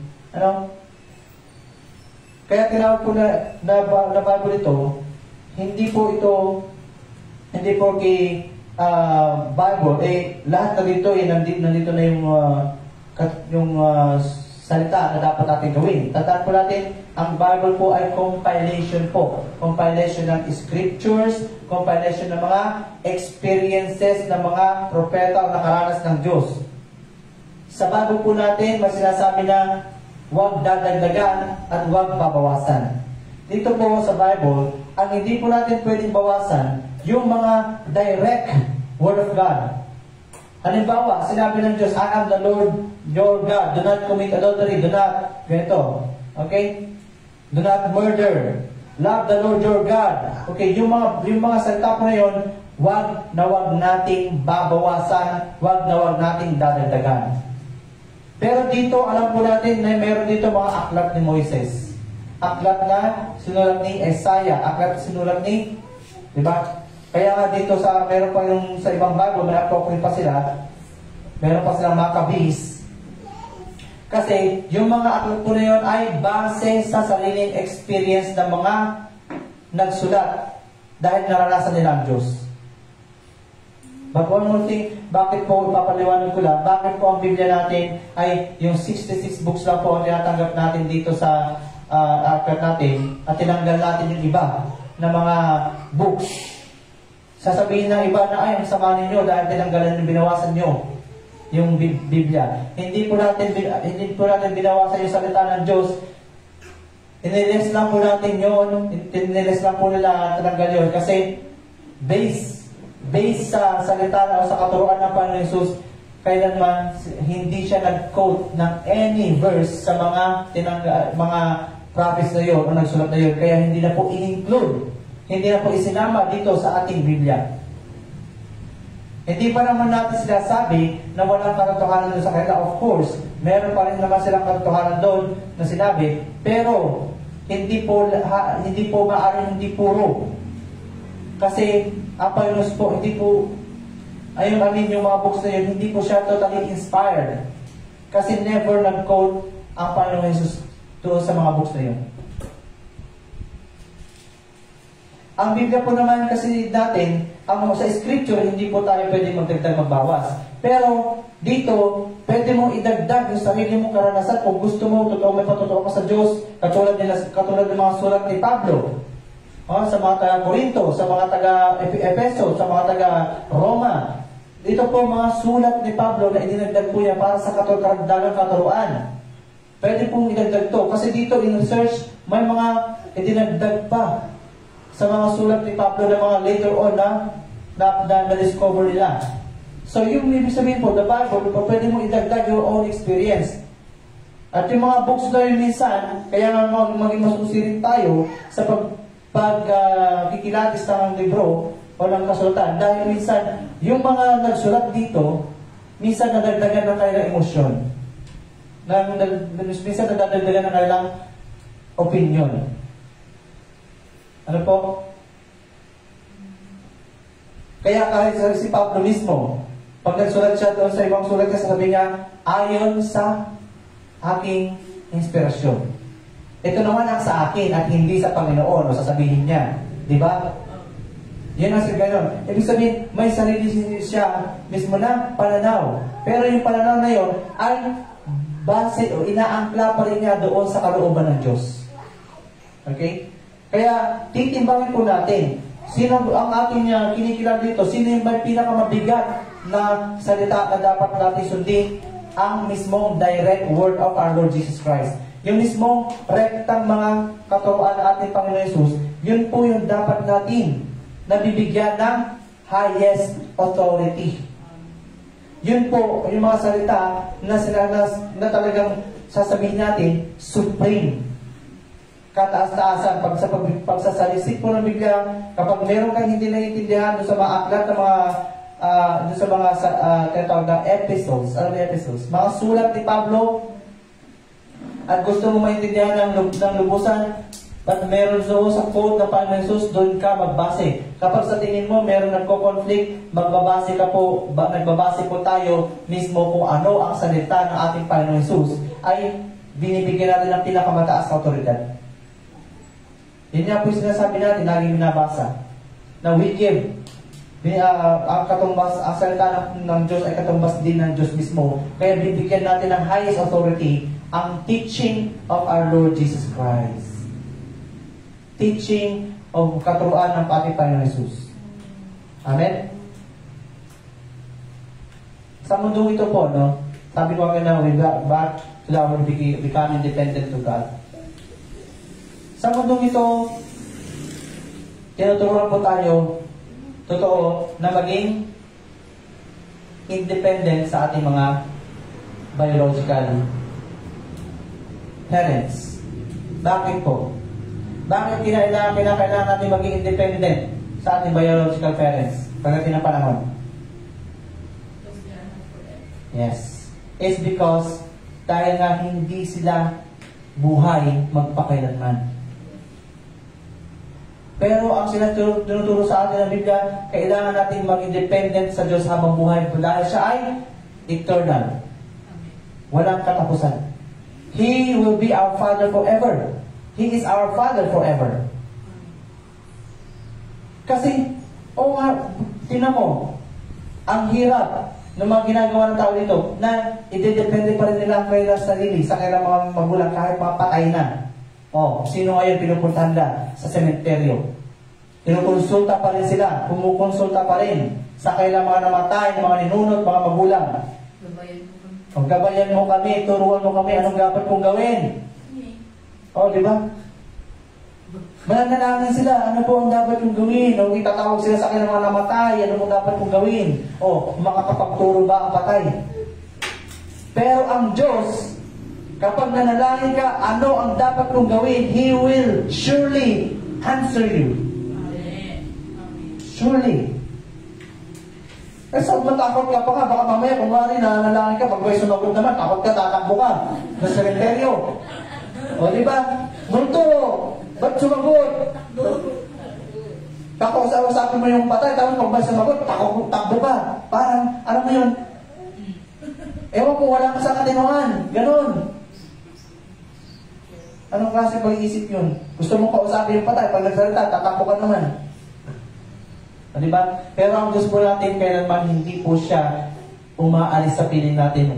kaya tinawag po na Bible ito, hindi po kay Bible, lahat na dito, nandito na yung salita na dapat natin gawin. Tandaan po natin, ang Bible po ay compilation po. Compilation ng scriptures, compilation ng mga experiences ng mga propeta o nakaranas ng Diyos. Sa Bible po natin, may sinasabi na huwag dadagdagan at huwag babawasan. Dito po sa Bible, ang hindi po natin pwedeng bawasan, yung mga direct Word of God. Halimbawa, sinabi ng Diyos, I am the Lord your God. Do not commit adultery. Do not, ganito. Okay? Do not murder. Love the Lord your God. Okay, yung mga salita po na yun, wag nating babawasan, wag nating dadagdagan. Pero dito, alam po natin na meron dito mga aklat ni Moises. Aklat na sinulat ni Isaiah. Aklat na sinulat ni, di ba? Kaya nga dito meron pa yung sa ibang Bible, may apocrypha sila. Meron pa silang Maccabees. Kasi yung mga aklat po na yun ay base sa sariling experience ng mga nagsulat dahil naranasan nila ang Diyos. But one more thing, bakit po ipapaliwanag ko lang, bakit po ang Biblia natin ay yung 66 books lang po ang tinatanggap natin dito sa aklat natin at tinanggal natin yung iba na mga books. Sasabihin ng iba na, ang sama ninyo dahil tinanggalan yung binawasan nyo yung Biblia. Hindi po natin binawasan yung salita ng Diyos. Inilis lang po natin yun. Inilis lang po nila tinanggal yun. Kasi based sa salita o sa katuruan ng Panginoon Jesus, kailanman hindi siya nag-quote ng any verse sa mga prophets na yun o nagsulat na yun. Kaya hindi na po in-include. Hindi na po isinama dito sa ating Biblia. Hindi pa naman natin sinasabi na walang katotohanan doon sa kanila. Of course, meron pa rin naman silang katotohanan doon na sinabi, pero hindi po maaaring hindi puro. Kasi ang Panginoon po, yung mga books na yun, hindi po siya totally inspired. Kasi never nag-quote ang Panginoon Jesus doon sa mga books na yun. Ang Biblia po naman kasi natin, sa scripture, hindi po tayo pwede magdagdag magbawas. Pero dito, pwede mong idagdag yung sarili mong karanasan kung gusto mo, may patotoo ka sa Diyos, katulad ng mga sulat ni Pablo. Sa mga taga-Corinto, sa mga taga-Efeso, sa mga taga-Roma. Dito po mga sulat ni Pablo na idinagdag po niya para sa karagdagang katuruan. Pwede pong idagdag to. Kasi dito, in research, may mga idinagdag pa sa mga sulat ni Pablo na mga later on na-discover nila. So, yung ibig sabihin po, the Bible, pwede mo idagdag your own experience. At yung mga books na yun minsan, kaya nga maging masusi rin tayo sa kikilatis ng libro o ng kasulatan. Dahil minsan, yung mga nagsulat dito, minsan nadagdagan ng kanilang emosyon. Minsan nadagdagan ng kanilang opinion. Ano po? Kaya kahit si Pablo mismo, pag nagsulat siya doon sa ibang sulat, kasi sabi niya, ayon sa aking inspirasyon. Ito naman ang sa akin at hindi sa Panginoon, o sasabihin niya. Di ba? Yan ang ganon. Ibig sabihin, may sarili siya mismo na pananaw. Pero yung pananaw na yon ay base o inaangkla pa rin niya doon sa kalooban ng Diyos. Okay? Kaya, titimbangin po natin, sino ang ating kinikilang dito? Sino yung may pinakamabigat na salita na dapat natin sundin? Ang mismong direct word of our Lord Jesus Christ. Yung mismong rektang mga katuruan ng ating Panginoon Jesus, yun po yung dapat natin nabibigyan ng highest authority. Yun po yung mga salita na talagang sasabihin natin, supreme. Kataas-taasan, pagsasalisik po ng Biblia, kapag meron kang hindi naiintindihan doon sa mga aklat ng mga doon sa mga tinatawag na epistles, ano yung epistles? Mga sulat ni Pablo, at gusto mo maintindihan ng lubusan, at meron sa quote na Panginoon Jesus, doon ka magbase. Kapag sa tingin mo meron nagko-conflict, magbabase po tayo mismo kung ano ang salita ng ating Panginoon Jesus, ay binibigyan natin ng pinakamataas na otoridad. Yun nga po yung sinasabi natin, laging binabasa, na we give. Ang salita ng Diyos ay katumbas din ng Diyos mismo. Kaya bibigyan natin ng highest authority ang teaching of our Lord Jesus Christ. Teaching of katuruan ng ating Panginoon Jesus. Amen? Sa mundo ito po, no? Sabi ko na we got back to our become independent to God. Sa mundo ito, tinuturuan po tayo totoo na maging independent sa ating mga biological parents. Bakit po? Bakit kinakailangan natin maging independent sa ating biological parents pagdating ng panahon? Yes. It's because dahil nga hindi sila buhay magpakailanman. Pero ang tinuturo sa atin ng Biblia, kailangan natin mag-independent sa Diyos habang buhay dahil siya ay eternal. Walang katapusan. He will be our Father forever. He is our Father forever. Kasi, tinan mo, ang hirap ng mga ginagawa ng tao dito na idedepende pa rin nila ang kanilang sarili sa kanilang mga magulang kahit mga patay na. Sino ngayon pinupuntahan na sa sementeryo? Kinukonsulta pa rin sila, kumukonsulta pa rin sa kailang mga namatay, mga ninunod, mga magulang. Gabayan mo kami, turuan mo kami, anong dapat kong gawin? Di ba? Mananalangin sila, ano po ang dapat kong gawin? Itatawag sila sa kailang mga namatay, ano po dapat kong gawin? Makakapagturo ba ang patay? Pero ang Diyos, kapag nanalangin ka, ano ang dapat kong gawin? He will surely answer you. Surely. Kasi matakot ka pa nga, baka mamaya kung wari nanalangin ka, pag may sumagot naman, takot ka, tatakbo ka sa sementeryo. Diba? Multo! Ba't sumagot? Usapin mo yung patay, tapos pag may sumagot, takbo ka. Parang, ano mo yun? Ewan ko, wala ka sa katinuan. Ganon. Anong klase pag-iisip yun? Gusto mong kausapin yung patay, pag nagsalita, tatakbo ka naman. Diba? Pero ang Diyos po natin, kailanman hindi po siya umaalis sa piling natin.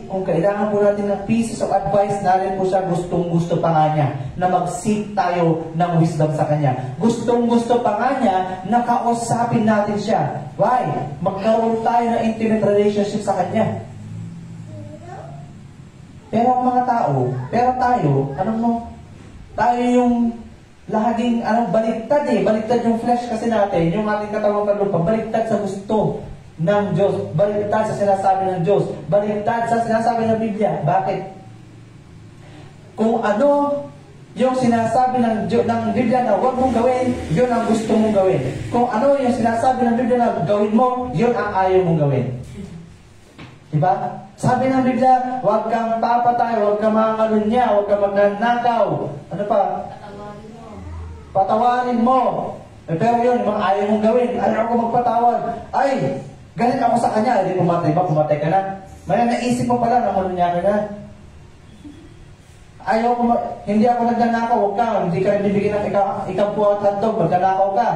Kung kailangan po natin ng pieces of advice, narin po siya gustong-gusto pa nga niya na mag-seek tayo ng wisdom sa Kanya. Gustong-gusto pa nga niya na kausapin natin siya. Why? Magkaroon tayo ng intimate relationship sa Kanya. Pero ang mga tao, tayo yung laging, baliktad baliktad yung flesh kasi natin, yung ating katawang kalupa, baliktad sa gusto ng Diyos, baliktad sa sinasabi ng Diyos, baliktad sa sinasabi ng Biblia. Bakit? Kung ano yung sinasabi ng Biblia na huwag mong gawin, yun ang gusto mong gawin. Kung ano yung sinasabi ng Biblia na gawin mo, yun ang ayaw mong gawin. Diba? Sabi ng Biblia, huwag kang papatay, huwag kang makalunya, huwag kang magnanakaw. Ano pa? Patawarin mo. Pero yun, yung mga ayaw mong gawin. Ayaw ko magpatawad. Ay, galit ako sa kanya. Hindi pumatay ba? Pumatay ka na. May naisip mo pala na malunya ka na. Ayaw ko, hindi ako nagnanakaw, huwag ka, hindi ka bibigyan ng ikampu at hotdog, magnanakaw ka.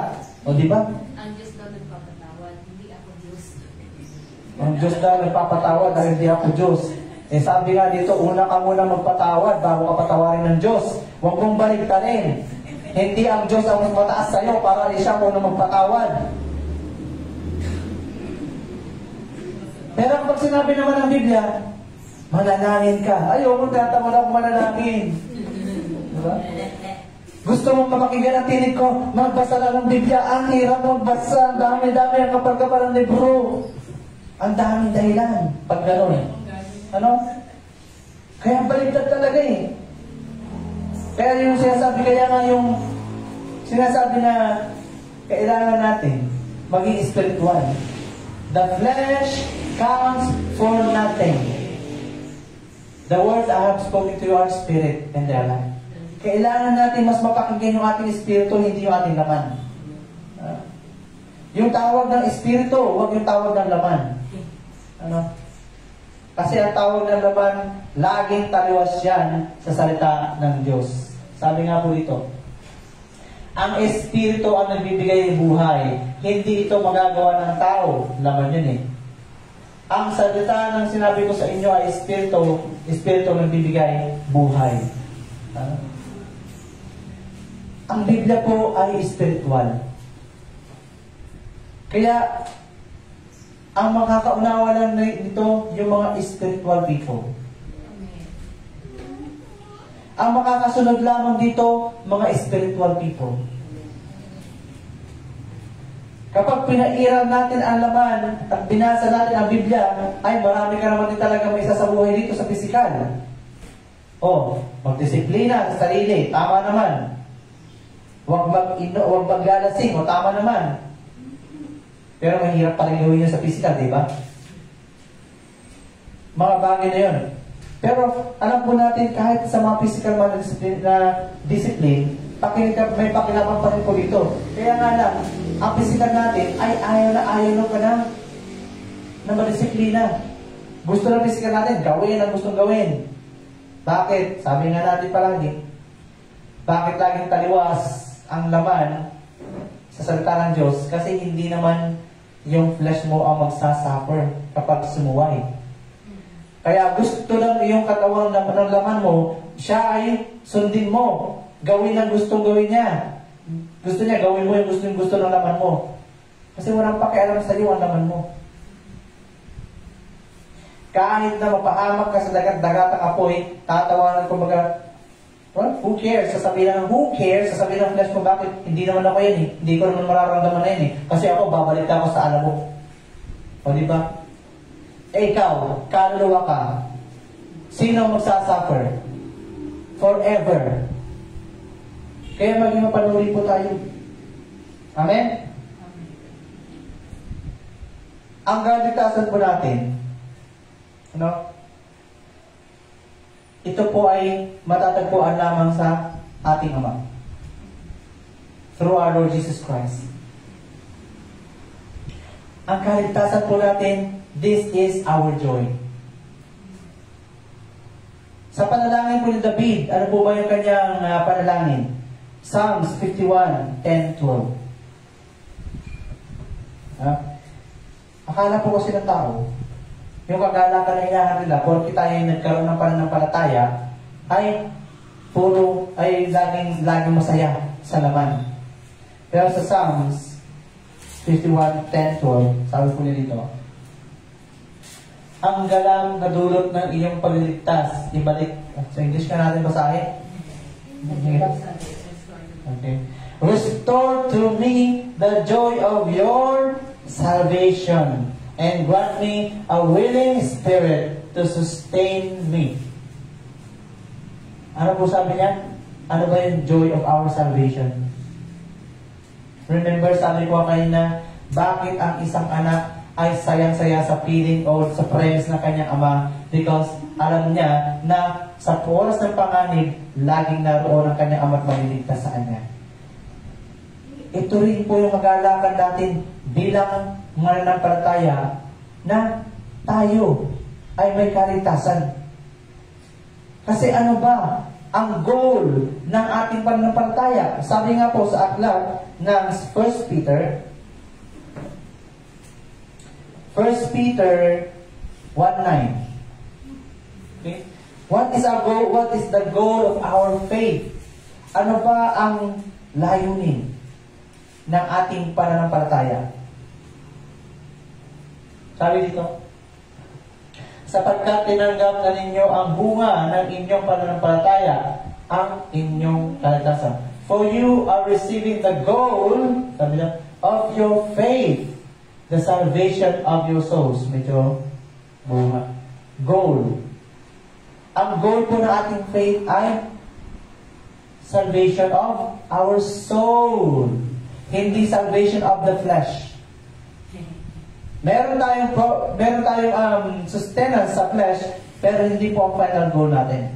O di ba? Ang Diyos daw nagpapatawad, hindi ako Diyos. Ang Diyos daw nagpapatawad dahil hindi ako Diyos. Eh sabi nga dito, una ka muna magpatawad bago ka patawarin ng Diyos. Huwag mong baliktarin. Hindi ang Diyos ang mas mataas sa'yo para siya muna magpatawad. Pero pag sinabi naman ng Biblia, manalangin ka. Ayaw mo, tatamad ako manalangin. Diba? Gusto mong mapakinggan ang tinig ko, magbasa lang ng Biblia. Ang hirap magbasa. Ang dami-dami ang kapag-kapal ng libro. Ang daming dahilan. Pag gano'n. Ano? Kaya baliktad talaga eh. Kaya yung sinasabi na kailangan natin maging spiritual. The flesh counts for nothing. The words I have spoken to you are spirit and their life. Kailangan natin mas mapakinggan yung ating espiritu, hindi yung ating laman. Yung tawag ng espiritu, huwag yung tawag ng laman. Ano? Kasi ang tawag ng laman, laging taliwas yan sa salita ng Diyos. Sabi nga po ito, ang espiritu ang nagbibigay ng buhay. Hindi ito magagawa ng tao. Laman yun eh. Ang salita ng sinabi ko sa inyo ay espiritu nagbibigay buhay. Ang Biblia po ay spiritual. Kaya, ang makakaunawa lang nito yung mga spiritual people. Ang makakasunod lamang dito, mga spiritual people. Kapag pinairal natin ang laman at binasa natin ang Biblia, ay marami ka naman din talaga may isa sa buhay dito sa pisikal. O, magdisiplina sa sarili, tama naman. Huwag maglalasing, o tama naman. Pero mahirap pa rin gawin yun sa pisikal, di ba? Mga bagay na yun. Pero alam po natin, kahit sa mga pisikal na discipline, may pakinabang pa rin po dito. Kaya nga lang, ang pisikal natin ay ayaw ka na madisiplina. Gusto ng pisikal natin, gawin ang gustong gawin. Bakit? Sabi nga natin palagi, bakit laging taliwas ang laman sa salita ng Diyos? Kasi hindi naman yung flesh mo ang magsasuffer kapag sumuway. Kaya gusto ng iyong katawan ng laman mo, siya ay sundin mo. Gawin ang gustong gawin niya. Gusto niya, gawin mo yung gusto ng laman mo. Kasi walang pakialam sa iyo ang laman mo. Kahit na mapahamak ka sa dagat-dagatang apoy, tatawanan ko well, who cares? Sasabihin ng who cares? Sasabihin ng flesh mo, bakit? Hindi naman ako yan eh. Hindi ko naman mararamdaman na yan eh. Kasi ako, babalik ako sa alabok. O diba? Eh ikaw, kaluluwa ka. Sino magsasuffer? Forever. Kaya maging mapanuri po tayo. Amen? Ang kaligtasan po natin, ito po ay matatagpuan lamang sa ating Ama. Through our Lord Jesus Christ. Ang kaligtasan po natin, this is our joy. Sa panalangin po ni David, ano po ba yung kanyang panalangin? Psalms 51, 10, 12. Akala po kasi ng tao, yung kagalakan na inahan nila, porque tayo ay nagkaroon ng pananampalataya, ay laging masaya sa laman. Pero sa Psalms 51, 10, 12, sabi po niya dito, ang galang na dulot ng iyong pagliligtas, ibalik. Sa English ka natin basahin. Okay. Restore to me the joy of your salvation and grant me a willing spirit to sustain me. Ano po sabi niya? Ano ba yung joy of our salvation? Remember, sabi ko kanina, bakit ang isang anak ay sayang-saya sa feeling o sa presence ng kanyang ama? Because alam niya na sa oras ng panganib, laging naroon ang kanyang ama at maliligtas sa kanya. Ito rin po yung mag-aalakan natin bilang mananampalataya na tayo ay may kaligtasan. Kasi ano ba ang goal ng ating pananampalataya? Sabi nga po sa aklat ng 1 Peter 1:9. Okay? What is our goal? What is the goal of our faith? Ano ba ang layunin ng ating pananampalataya? Sabi dito, sapagkat tinanggap na ninyo ang bunga ng inyong pananampalataya, ang inyong kaligtasan. For you are receiving the goal, sabi na, of your faith, the salvation of your souls. Medyo bunga. Goal. Ang goal po ng ating faith ay salvation of our soul. Hindi salvation of the flesh. Meron tayong sustenance sa flesh, pero hindi po ang final goal natin.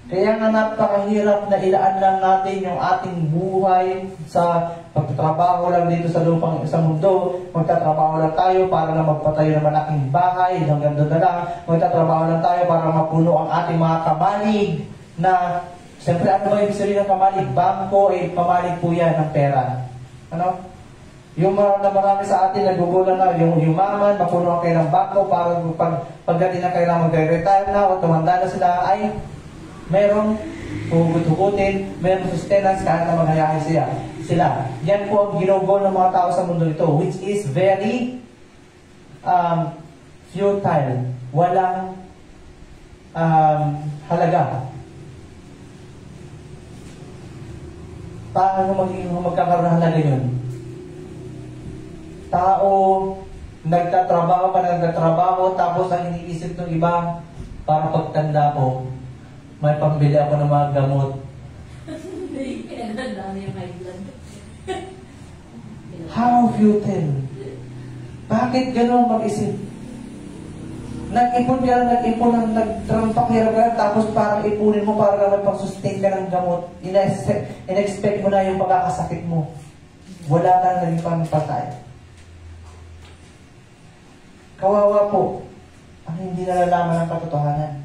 Kaya nga napakahirap na ilaan lang natin yung ating buhay sa pagtatrabaho lang dito sa lupang sa mundo. Magtatrabaho lang tayo para na magpatayo ng malaking bahay, hanggang doon na lang. Magtatrabaho lang tayo para mapuno ang ating mga kamalig na, siyempre ano ba yung sabihin ng kamalig? Bangko, pamalig po yan ng pera. Ano? Yung marami sa atin, nagugulan na, yung yumaman, mapuno ang kailang bangko para pagdating na kailang mag-retire na o tumanda na sila, ay merong hugot-hugutin, merong sustenance kahit na maghayahay sila. Yan po ang ginugol ng mga tao sa mundo ito, which is very futile. Walang halaga. Paano magkakaroon ng halaga yun? Tao, nagtatrabaho, tapos ang iniisip ng iba, para pagtanda ko, may pambili ako ng mga gamot. How futile. Bakit gano'n mag-isip? Nag-ipon ka, nagtrampak ka, tapos parang ipunin mo para naman pang-sustain ka ng gamot. In-expect mo na yung pagkakasakit mo. Wala ka na naging pangpatay. Kawawa po ang hindi nalalaman ng katotohanan.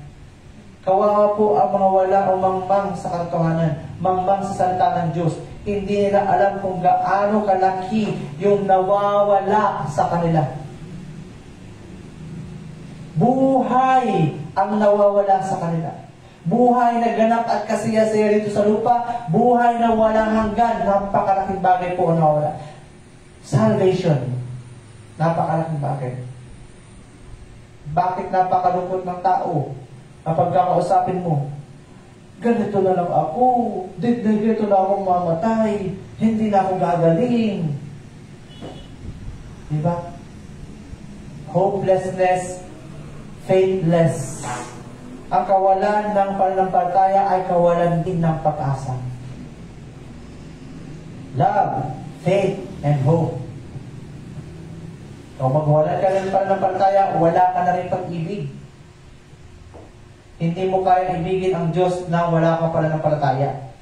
Kawawa po ang mga wala o mangmang sa katotohanan, mangmang sa salita ng Diyos. Hindi nila alam kung gaano kalaki yung nawawala sa kanila. Buhay ang nawawala sa kanila. Buhay na ganap at kasaya-saya dito sa lupa. Buhay na walang hanggan. Napakalaking bagay po ang nawawala. Salvation. Napakalaking bagay. Bakit napakalungkot ng tao? Kapag kakausapin mo, ganito na lang ako, ganito na akong mamatay, hindi na ako gagaling. Diba? Hopelessness, faithless. Ang kawalan ng pananampalataya ay kawalan din ng pag-asa. Love, faith, and hope. Kung magwala ka ng pananampalataya, wala ka na rin pag-ibig. Hindi mo kaya ibigin ang Diyos na wala kang pananampalataya.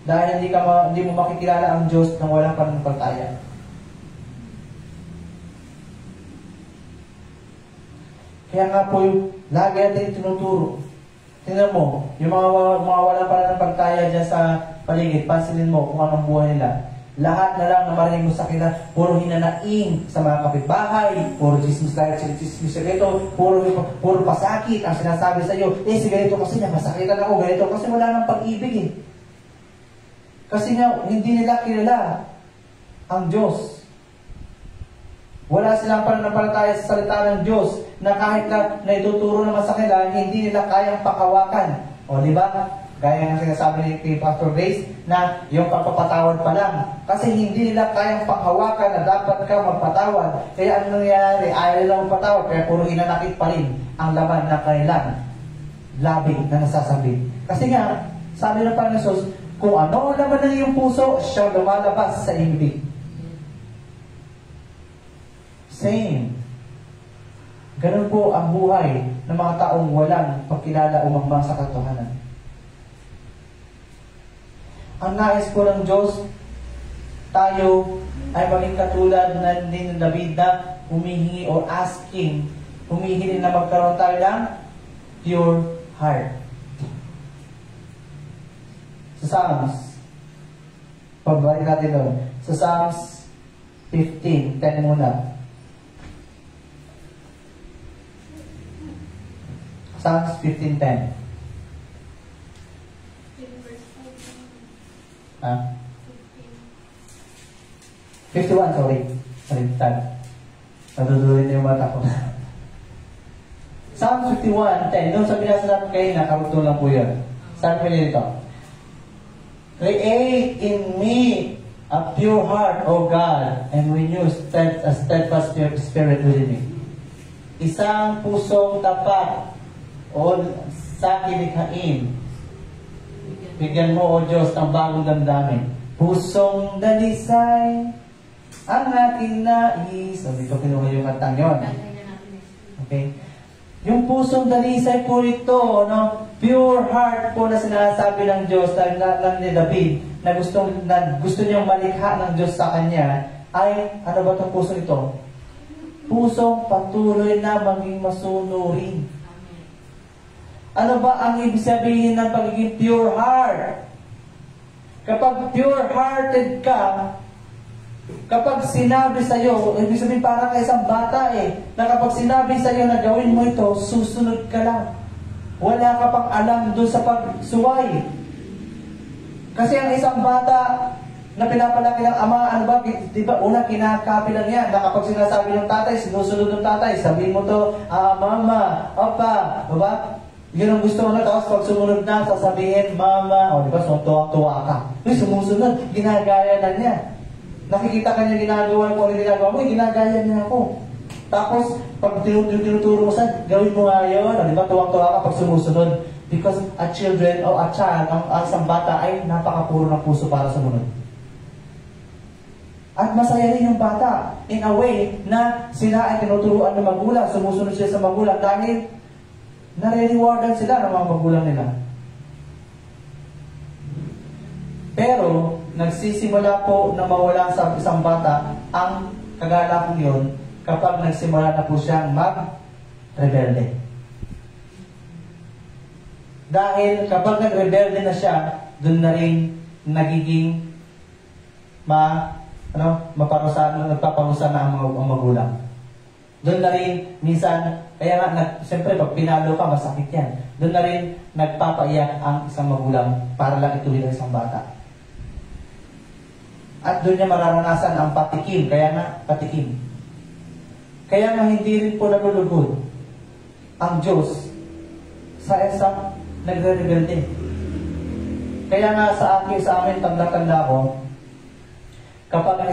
Dahil hindi mo makikilala ang Diyos na walang pananampalataya. Kaya nga po yung lagi natin tinuturo. Tingnan mo, yung mga walang pananampalataya dyan sa paligid, pansinin mo kung anong buhay nila. Lahat na lang na marinig mo sa kanila, puro hinanaing sa mga kapitbahay, puro chismis tayo, chismis ganito, puro pasakit ang sinasabi sa iyo. Si ganito kasi niya, masakitan ako, ganito kasi wala nang pag-ibig eh. Kasi nga, hindi nila kilala ang Diyos. Wala silang pananampalataya sa salita ng Diyos na kahit na naituturo naman sa kanila, hindi nila kayang pakawakan. O, di ba? Gaya ng sinasabi ni Pastor Grace na yung pagpapatawad pa lang. Kasi hindi nila kayang panghawakan na dapat ka magpatawad. Kaya ano nangyayari? Ayaw nila magpatawad. Kaya puro hinanakit pa rin ang laman ng kanilang labing na nasasabi. Kasi nga, sabi ng Panginoon Jesus, kung ano naman ng iyong puso, siya lumalabas sa iyong bibig. Same. Ganun po ang buhay ng mga taong walang pagkilala o magmang sa katotohanan. Ang nais po ng Diyos, tayo ay maging katulad na ni David na humihingi or asking, humihingi na magkaroon tayo ng pure heart. Sa Psalms, pabalik natin doon. Sa Psalms 15, 10 muna. Psalms 15:10. Ha? 51, sorry. Salitan. Natutulin na yung mata ko. Psalms 51:10. Doon sa binasa natin kayo, nakarugtong lang po yun. Sabi ko dito, create in me a pure heart, O God, and renew a steadfast spirit within me. Isang pusong tapat o sa kilikhain. Bigyan mo, O Diyos, ng bagong damdamin. Pusong dalisay ang aking nais. So, dito kinuha yung kantang yun. Okay? Yung pusong dalisay po ito, no? Pure heart po na sinasabi ng Diyos na ni David na gusto niyang malikha ng Diyos sa kanya ay, ano ba itong puso ito? Pusong patuloy na maging masunurin. Ano ba ang ibig sabihin ng pagiging pure heart? Kapag pure-hearted ka, kapag sinabi sa'yo, ibig sabihin para ka isang bata na kapag sinabi sa'yo na gawin mo ito, susunod ka lang. Wala ka pang alam doon sa pagsuway. Kasi ang isang bata na pinapalaki ng ama, ano ba, di ba, una kinakapi lang yan, na kapag sinasabi ng tatay, sinusunod ng tatay, sabihin mo to, mama, opa, diba? Yun ang gusto mo na, tapos pag sumunod na, sasabihin, mama, o diba, so tuwa-tuwa ka. Sumusunod, ginagaya na niya. Nakikita ka niya ginagawa ko, ginagawa mo, ginagaya niya ako. Tapos, pag tinuturo mo sa, gawin mo nga yun, o diba, tuwa-tuwa ka pag sumusunod. Because a children, o a child, ang isang bata ay napakapuro ng puso para sumunod. At masaya rin yung bata, in a way, na sila ay tinuturuan ng magulang, sumusunod sila sa magulang, dahil nare-rewardan sila ng mga magulang nila. Pero, nagsisimula po na mawala sa isang bata ang kagalakang yun kapag nagsimula na po siyang mag-rebelde. Dahil kapag nag-rebelde na siya, dun na rin nagiging nagpaparusa na ang magulang. Doon na rin, minsan, kaya nga, siyempre, pag pinalo ka, masakit yan. Doon na rin, nagpapaiyak ang isang magulang para lang ituloy ng isang bata. At doon niya mararanasan ang patikim, kaya nga, patikim. Kaya nga, hindi rin po nalulugod ang Diyos sa isang nagre-rebelde. Kaya nga, sa amin, tanda-tanda ko, kapag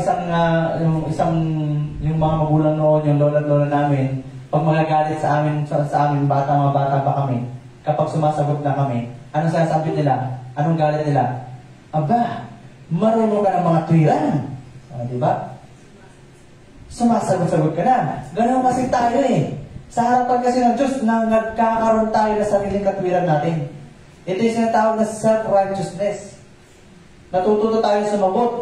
yung mga magulang noon, yung lola namin, pag magagalit sa amin, mga bata pa kami, kapag sumasagot na kami, anong sinasabi nila? Anong galit nila? Aba, marunong ka ng mga tuwiran. Diba? Sumasagot-sagot ka na. Ganun kasi tayo Sa harapan kasi ng Diyos, na nagkakaroon tayo na sariling katwiran natin. Ito yung sinatawag na self-righteousness. Natututo tayo sumagot.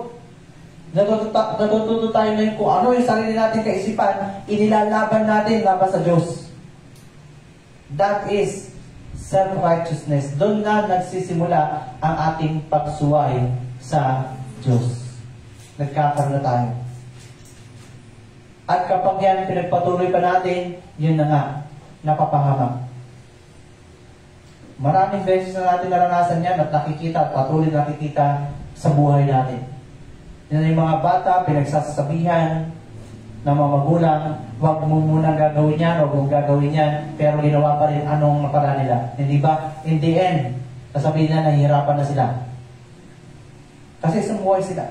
Natututo tayo na kung ano yung sarili natin kaisipan, inilalaban natin laban sa Diyos. That is self-righteousness. Doon na nagsisimula ang ating pagsuway sa Diyos. Nagkakaroon na tayo. At kapag yan pinagpatuloy pa natin, yun na nga, napapahamak. Maraming beses na natin naranasan yan at nakikita at patuloy nakikita sa buhay natin. Yan yung mga bata, pinagsasabihan ng mga magulang, huwag mo munang gagawin yan, huwag mong gagawin yan, pero ginawa pa rin anong nakala nila. Hindi ba? In the end, sasabihin na nahihirapan na sila. Kasi sumuhay sila.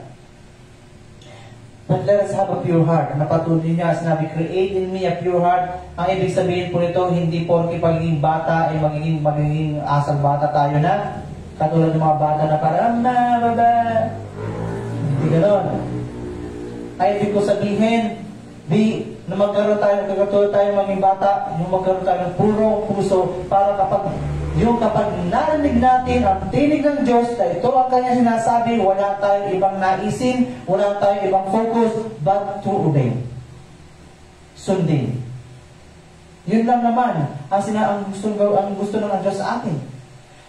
But let us have a pure heart. Napatuloy niya, sinabi, create in me a pure heart. Ang ibig sabihin po nito, hindi porke pagiging bata ay magiging asal bata tayo na. Katulad ng mga bata na parang, baba. Hindi gano'n. Ay ibig ko sabihin, na magkaroon tayo maging bata, yung magkaroon tayo ng puro puso, para kapag narinig natin ang tinig ng Diyos na ito ang kanya sinasabi, wala tayong ibang naisin, wala tayong ibang focus, but to obey. Sundin. Yun lang naman ang gusto ng Diyos sa atin.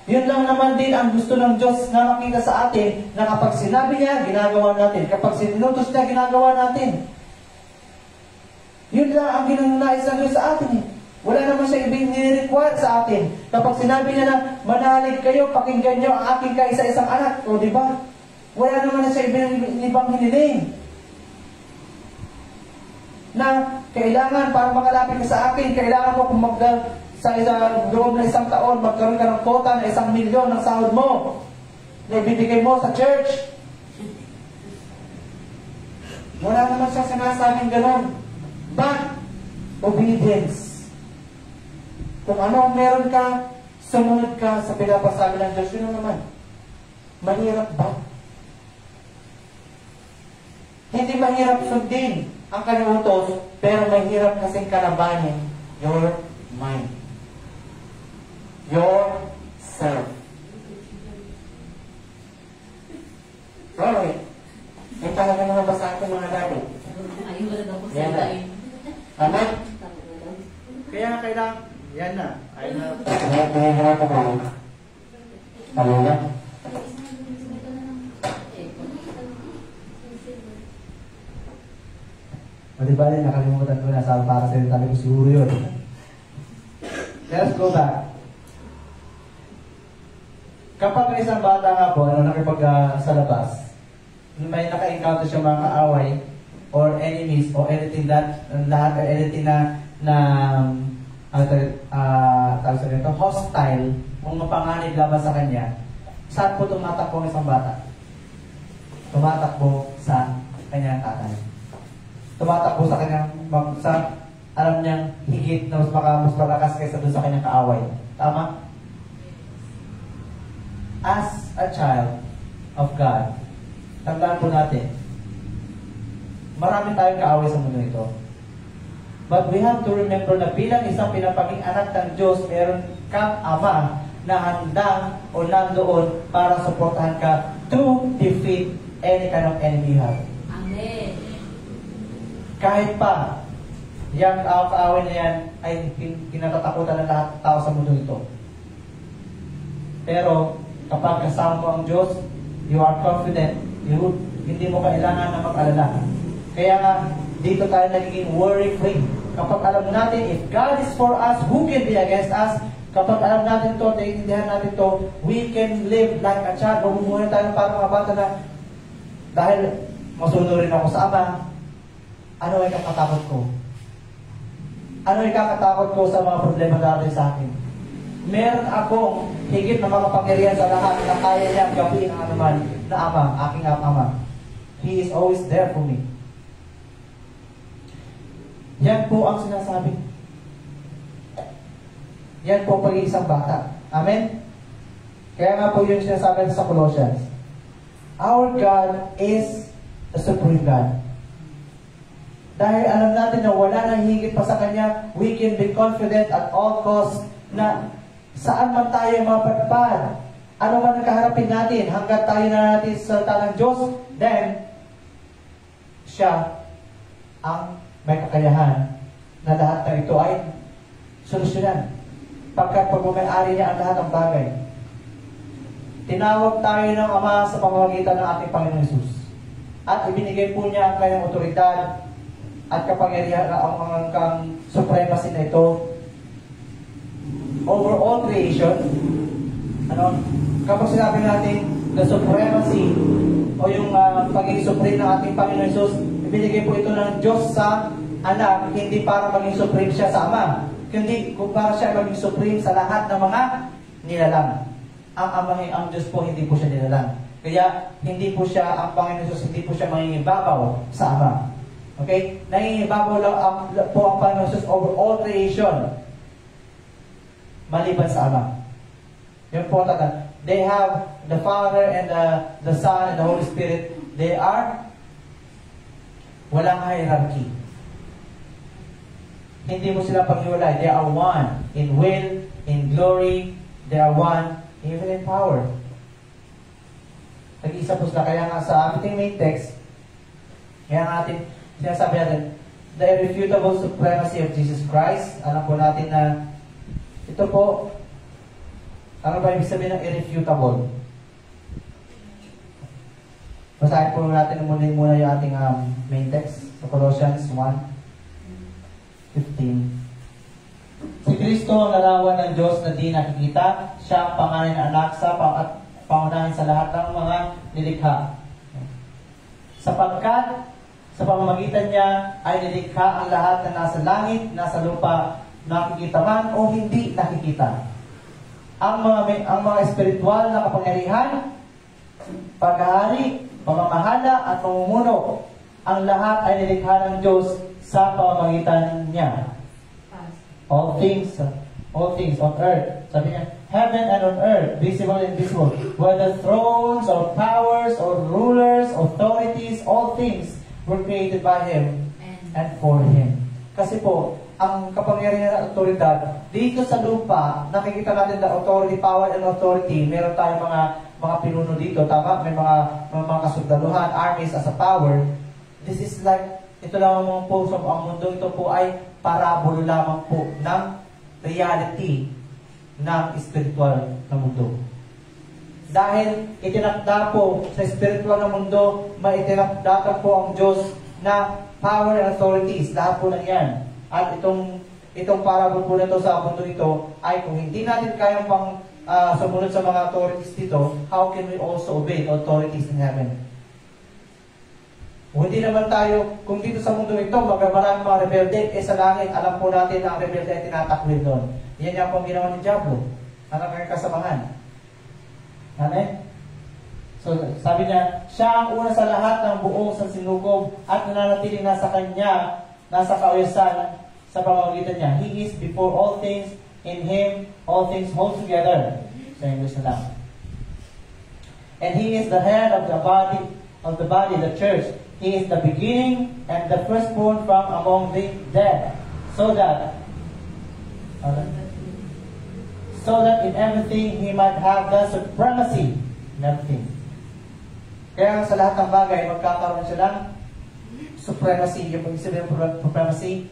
Yun lang naman din ang gusto ng Diyos na makita sa atin, na kapag sinabi niya, ginagawa natin. Kapag sinutos niya, ginagawa natin. Yun lang ang ginanais ng Diyos sa atin. Wala naman siya i-require sa atin. Kapag sinabi niya na, manalig kayo, pakinggan niyo ang aking kaisa-isang anak. O di ba? Wala naman na siya ibang hiniling. Na kailangan, para makalapit ka sa akin, kailangan mo kung sa loob ng isang taon, magkaroon ka ng quota na 1 milyon ng sahod mo na ibibigay mo sa church. Wala naman siya sinasabing gano'n. But, obedience. Kung ano ang meron ka, sumunod ka sa pinapasabi ng Diyos, yun naman. Mahirap ba? Hindi mahirap sundin ang kanyang utos, pero mahirap kasing kalabanin your mind. Yourself. Sorry. May talaga naman basahin ko mga dati. Ayun, wala daw po Yan na. sa Amen? Kaya kailangan, yan na. Ayun na. Hallelujah. O diba rin, nakalimutan ko na sa para sa rin talagang siguro yun. Let's go back. Kapag may isang bata nga po, nakipag sa labas, may naka-encounter siya mga kaaway, or enemies, or anything hostile, kung mapanganib laban sa kanya, saan po tumatakbo ng isang bata? Tumatakbo sa kanyang tatay. Tumatakbo sa kanyang, alam niyang higit na mas malakas kaysa doon sa kanyang kaaway. Tama? As a child of God, tandaan po natin, marami tayong kaaway sa mundo ito. But we have to remember na bilang isang pinapaging anak ng Diyos, meron kang ama na handang o nandoon para suportahan ka to defeat any kind of enemy you have. Amen. Kahit pa, yung kaaway na yan ay kinatatakutan ng lahat ng tao sa mundo ito. Pero, kapag kasama mo ang Diyos, you are confident, hindi mo kailangan na mag-alala. Kaya nga, dito tayo nagiging worry-free. Kapag alam natin, if God is for us, who can be against us? Kapag alam natin to, naiintindihan natin to, we can live like a child. Bumubuhay tayo para mga bata na, dahil masunurin ako sa ama, ano ay kakatakot ko? Ano ay kakatakot ko sa mga problema natin sa akin? Meron akong higit na makapangyarihan sa lahat na kaya niya gawin ang anuman na ama, aking ama. He is always there for me. Yan po ang sinasabi. Yan po pag-iisang bata. Amen? Kaya nga po yun sinasabi sa Colossians. Our God is the supreme God. Dahil alam natin na wala nang higit pa sa Kanya, we can be confident at all costs na saan man tayo mapadpad, ano man ang kaharapin natin, hanggat tayo na natin sa talang Diyos, then, siya ang may kakayahan na lahat ng ito ay solusyonan. Pagkat pagmamayari niya ang lahat ng bagay. Tinawag tayo ng Ama sa pamamagitan ng ating Panginoon Jesus. At ibinigay po niya ang kanyang otoridad at kapangyarihan ang supremacy na ito over all creation. Kapag sinabi natin the supremacy o yung pagiging supreme ng ating Panginoon Jesus, ibinigay po ito ng Diyos sa anak, hindi para maging supreme siya sa ama, kundi kung para siya maging supreme sa lahat ng mga nilalang. Ang Diyos po, hindi po siya nilalang. Kaya hindi po siya, ang Panginoon Jesus, hindi po siya mangingibabaw sa Ama. Okay? Nangingibabaw lang po ang Panginoon Jesus over all creation. Maliban sa Ama. Yung po talaga. They have the Father and the Son and the Holy Spirit. They are walang hierarchy. Hindi mo sila paghiwalay. They are one in will, in glory. They are one even in power. Nag-isa po sila. Kaya nga sa ating main text, kaya nga atin, sinasabi natin, the irrefutable supremacy of Jesus Christ. Alam po natin na ito po, ano ba ibig sabihin ng irrefutable? Basahin po natin muna yung ating main text sa Colossians 1:15. Si Kristo ang larawan ng Diyos na di nakikita. Siya ang panganay na anak at pangunahin sa lahat ng mga nilikha. Sapagkat sa pamamagitan niya ay nilikha ang lahat na nasa langit, nasa lupa, nakikita man o hindi nakikita. Ang mga espiritual na kapangyarihan, paghahari, pamamahala at pamumuno, ang lahat ay nilikha ng Diyos sa pamamagitan niya. All things on earth. Sabi niya, heaven and on earth, visible and invisible, whether thrones or powers or rulers, authorities, all things were created by Him and for Him. Kasi po, ang kapangyarihan at otoridad, dito sa lupa, nakikita natin the authority, power and authority. Meron tayong mga pinuno dito, tama? May mga kasundaluhan, armies as a power. This is like, ito lamang po sa ang mundo, ito po ay parabolo lamang po ng reality ng spiritual na mundo. Dahil itinakda po sa spiritual na mundo, maitinakda po ang Diyos na power and authorities. Lahat po na yan. At itong parabol po na ito sa mundo ito ay kung hindi natin kayang pang sumunod sa mga authorities dito, how can we also obey the authorities in heaven? Kung hindi naman tayo, kung dito sa mundo ito, maraming mga rebelde, sa langit, alam po natin na ang rebelde ay tinatakwil doon. Yan yung pong ginawa ng Diablo. Ang kanyang kasamahan. Amen? So, sabi niya, siya ang una sa lahat ng buong sansinukob at nananatiling nasa kanya, nasa kauyasan sa pamamagitan niya. He is before all things, in Him, all things hold together. Sa English na lang. And He is the head of the body, the church. He is the beginning and the firstborn from among the dead, so that in everything He might have the supremacy in everything. Kaya sa lahat ng bagay, magkakaroon siya ng supremacy. Yung pag-isip ng supremacy,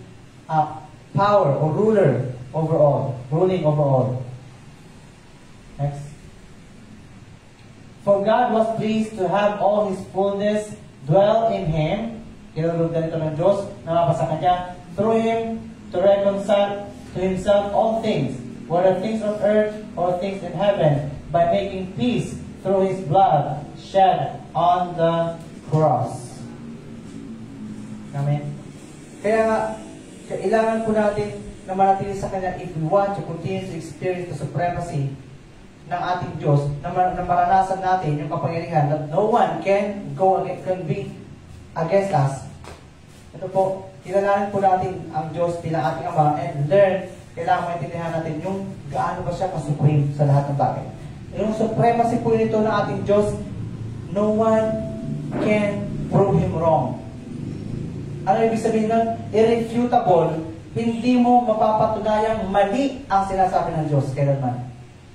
power or ruler over all, ruling over all. Next. For God was pleased to have all His fullness dwell in Him, kinulog ganito ng Diyos, namapasa Kanya, through Him to reconcile to Himself all things, whether things on earth or things in heaven, by making peace through His blood shed on the cross. Amen. Kaya kailangan po natin na manatili sa Kanya if we want to continue to experience the supremacy ng ating Diyos, na maranasan natin yung kapangyarihan that no one can be against us. Ito po, kilalanin po natin ang Diyos bilang ating Ama and learn, kailangan maintindihan natin yung gaano ba siya ka-supreme sa lahat ng bagay. Yung supremacy po nito ng ating Diyos, no one can prove Him wrong. Ano ibig sabihin nun? Irrefutable, hindi mo mapapatunayang mali ang sinasabi ng Diyos kailanman.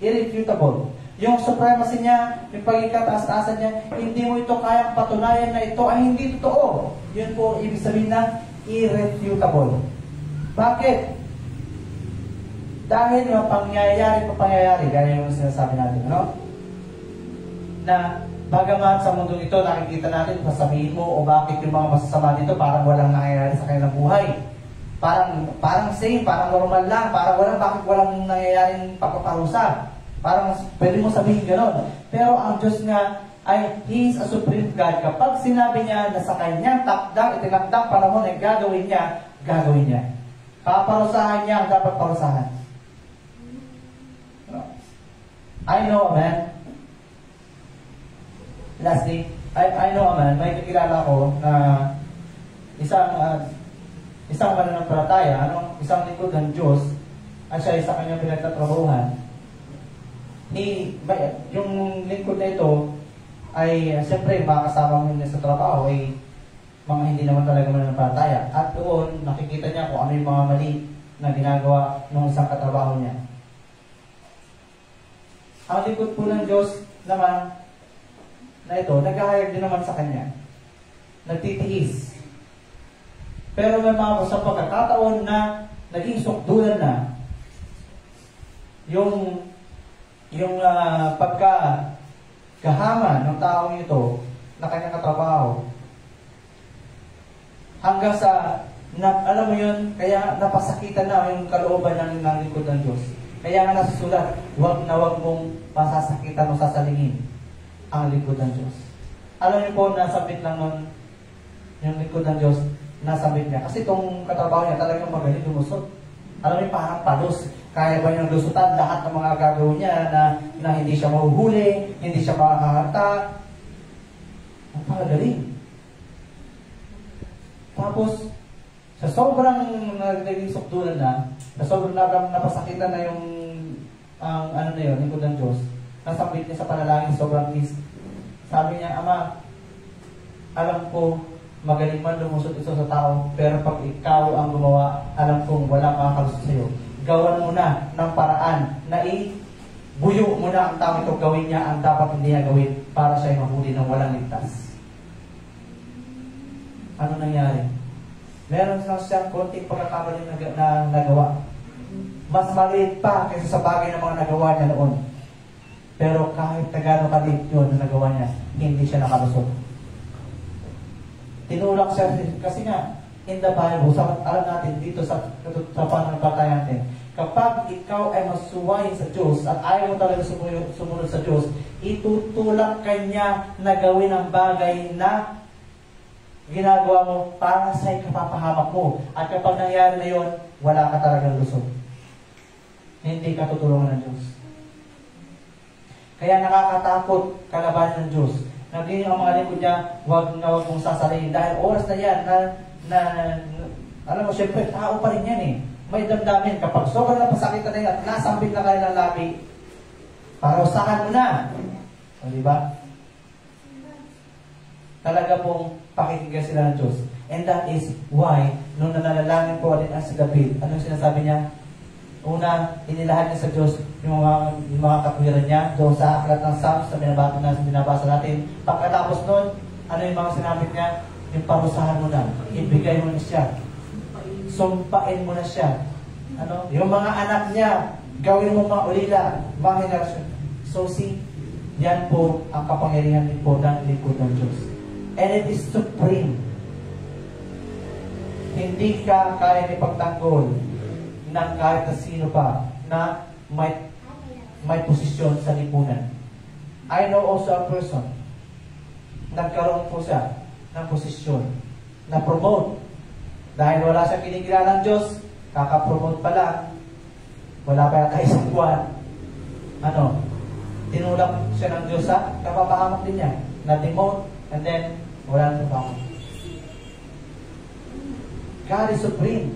Irrefutable. Yung supremacy niya, yung pagkikataas-taasan niya, hindi mo ito kayang patunayan na ito ay hindi totoo. Yun po ibig sabihin na irrefutable. Bakit? Dahil mapangyayari, gaya yung sinasabi natin, no? Na bagaman sa mundo ito, nakikita natin, pasabihin mo o bakit yung mga masasama dito parang walang nangyayari sa kanilang buhay. Parang same, parang normal lang, bakit walang nangyayaring pagpaparusa. Parang pwede mo sabihin gano'n. Pero ang Diyos nga ay He is a supreme God. Kapag sinabi niya na sa kanyang itinakdang panahon ay gagawin niya. Paparusahan niya ang dapat parusahan. I know, man. Lastly, I know a man, may kakilala ko na isang mananampalataya, isang lingkod ng Diyos, at siya sa kanyang pinagtatrabahuhan. Yung lingkod na ito ay siyempre makakasama mo niya sa trabaho ay mga hindi naman talaga mananampalataya. At doon nakikita niya kung ano yung mga mali na ginagawa ng isang katrabaho niya. Ang lingkod po ng Diyos naman na ito, nag-hire din naman sa kanya. Nagtitiis. Pero may mga sa pagkakataon na naging sukdulan na yung pagkagahama ng taong ito na kanyang katrabaho hanggang sa alam mo yun, kaya napasakitan na yung kalooban ng lingkod ng Diyos. Kaya nga nasusulat, huwag mong pasasakitan o sasalingin ang lingkod ng Diyos. Alam niyo po, nasabit lang nun yung lingkod ng Diyos, nasabit niya. Kasi itong katrabaho niya talagang magaling lumusot. Alam niyo, parang palos. Kaya ba niyang lusutan lahat ng mga gagawin niya na hindi siya mahuhuli, hindi siya makakahata. Ang pagagaling. Tapos, sa sobrang naging sukdulan na, sa sobrang napasakitan na yung lingkod ng Diyos, nasambit niya sa panalangin, sobrang peace. Sabi niya, Ama, alam ko, magaling man lumusot ito sa tao, pero pag ikaw ang gumawa, alam kong wala makakalusot sa iyo. Gawan mo na ng paraan na buyo mo na ang tao ito, gawin niya ang dapat hindi niya gawin para siya mahuli ng walang ligtas. Ano nangyari? Meron lang siyang konting pagkakamali na nagawa. Mas maliit pa kaysa sa bagay ng mga nagawa niya noon. Pero kahit gano'ng kaliit yun na nagawa niya, hindi siya nakalusot. Tinulak siya kasi nga, in the Bible, alam natin dito sa pananampalataya natin, kapag ikaw ay masuwayin sa Diyos at ayaw mo talaga sumunod sa Diyos, itutulak ka niya na gawin ang bagay na ginagawa mo para sa ikapapahamak mo. At kapag nangyari na yun, wala ka talagang lusot. Hindi ka tutulungan ng Diyos. Kaya nakakatakot kalaban ng Diyos. Naging ang mga lingkod niya, huwag mong sasalihin. Dahil oras na yan alam mo, syempre, tao pa rin yan eh. May damdamin. Kapag sobrang napasakitan na yan at nasambit na kayo ng labi, parusahan mo na. O, diba? Talaga pong pakikinggan sila ng Diyos. And that is why, nung nanalangin po ulit ang si David, anong sinasabi niya? Una, inilahat niya sa Diyos yung mga katwiran niya doon sa aklat ng Psalms na binabasa natin. Pagkatapos nun, ano yung mga sinabi niya? Yung parusahan mo na. Ibigay mo na siya. Sumpain mo na siya. Yung mga anak niya, gawin mo mga ulila, mga henerasyon. So see, yan po ang kapangyarihan din po ng lingkod ng Diyos. And it is supreme. Hindi ka kaya ipagtanggol ng kahit na sino pa na may posisyon sa lipunan. I know also a person, nagkaroon po siya ng posisyon na promote. Dahil wala siyang kinikilalang Diyos, kakapromote pa lang, wala pa yata isang buwan. Tinulak siya ng Diyos sa kapapahamak din niya, na-demote, and then wala nang trabaho. God is supreme.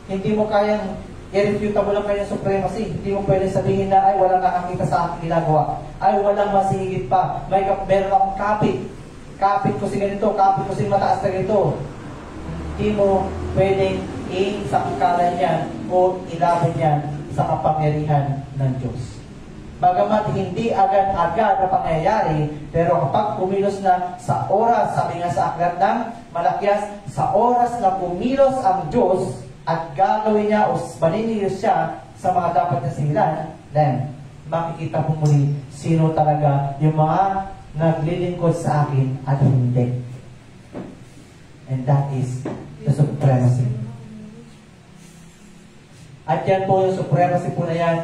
Hindi mo kayang i-refute mo lang kanyang supremacy. Hindi mo pwede sabihin na, ay, walang nakakita sa aking ginagawa. Ay, walang masihigit pa. Meron akong kapit. Kapit ko si ganito, kapit ko si mataas na ganito. Hindi mo pwedeng i-sakikalan yan o ilaban yan sa kapangyarihan ng Diyos. Bagamat hindi agad-agad na pangyayari, pero kapag kumilos na sa oras, sabi nga sa aklat ng Malakias, sa oras na kumilos ang Diyos at gagawin niya o maninilos siya sa mga dapat na sihilan, then makikita po muli sino talaga yung mga naglilingkod sa akin at hindi. And that is the supremacy. At yan po yung supremacy po na yan,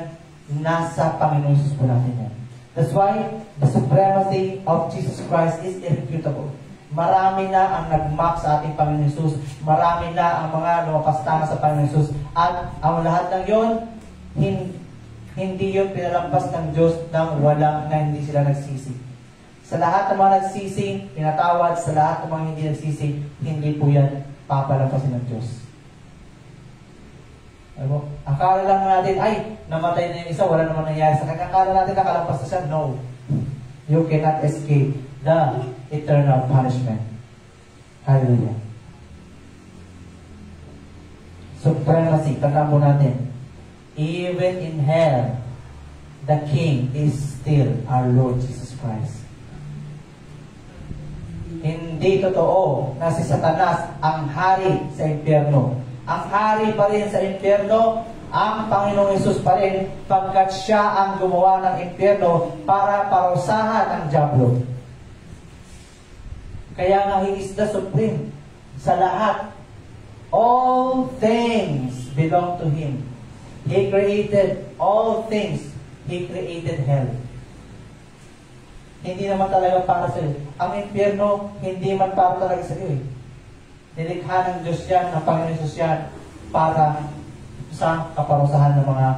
nasa Panginoon Jesus po natin yan. That's why the supremacy of Jesus Christ is irrefutable. Marami na ang nag-map sa ating Panginoon Jesus. Marami na ang mga lumapastanga sa Panginoon Jesus. At ang lahat ng yon, hindi yun pinalampas ng Diyos na hindi sila nagsisi. Sa lahat ng mga nagsisi, pinatawad. Sa lahat ng mga hindi nagsisi, hindi po yan papalampasin ng Diyos. Ano? Akala lang natin, ay, namatay na yung isa, wala naman nangyari sa kanya. Akala natin nakalampas na siya. No. You cannot escape the eternal punishment. Hallelujah. Supremacy, tandaan mo natin. Even in hell, the King is still our Lord Jesus Christ. Hindi totoo na si Satanas ang hari sa impyerno. Ang hari pa rin sa impyerno, ang Panginoong Hesus pa rin, pagkat siya ang gumawa ng impyerno para parusahan ang dyablo. Kaya nga, He is the supreme sa lahat. All things belong to Him. He created all things. He created hell. Hindi naman talaga para sa iyo. Ang impyerno, hindi man para talaga sa iyo. Nilikha ng Diyos yan, ng Panginoon Hesus yan, para sa kaparusahan ng mga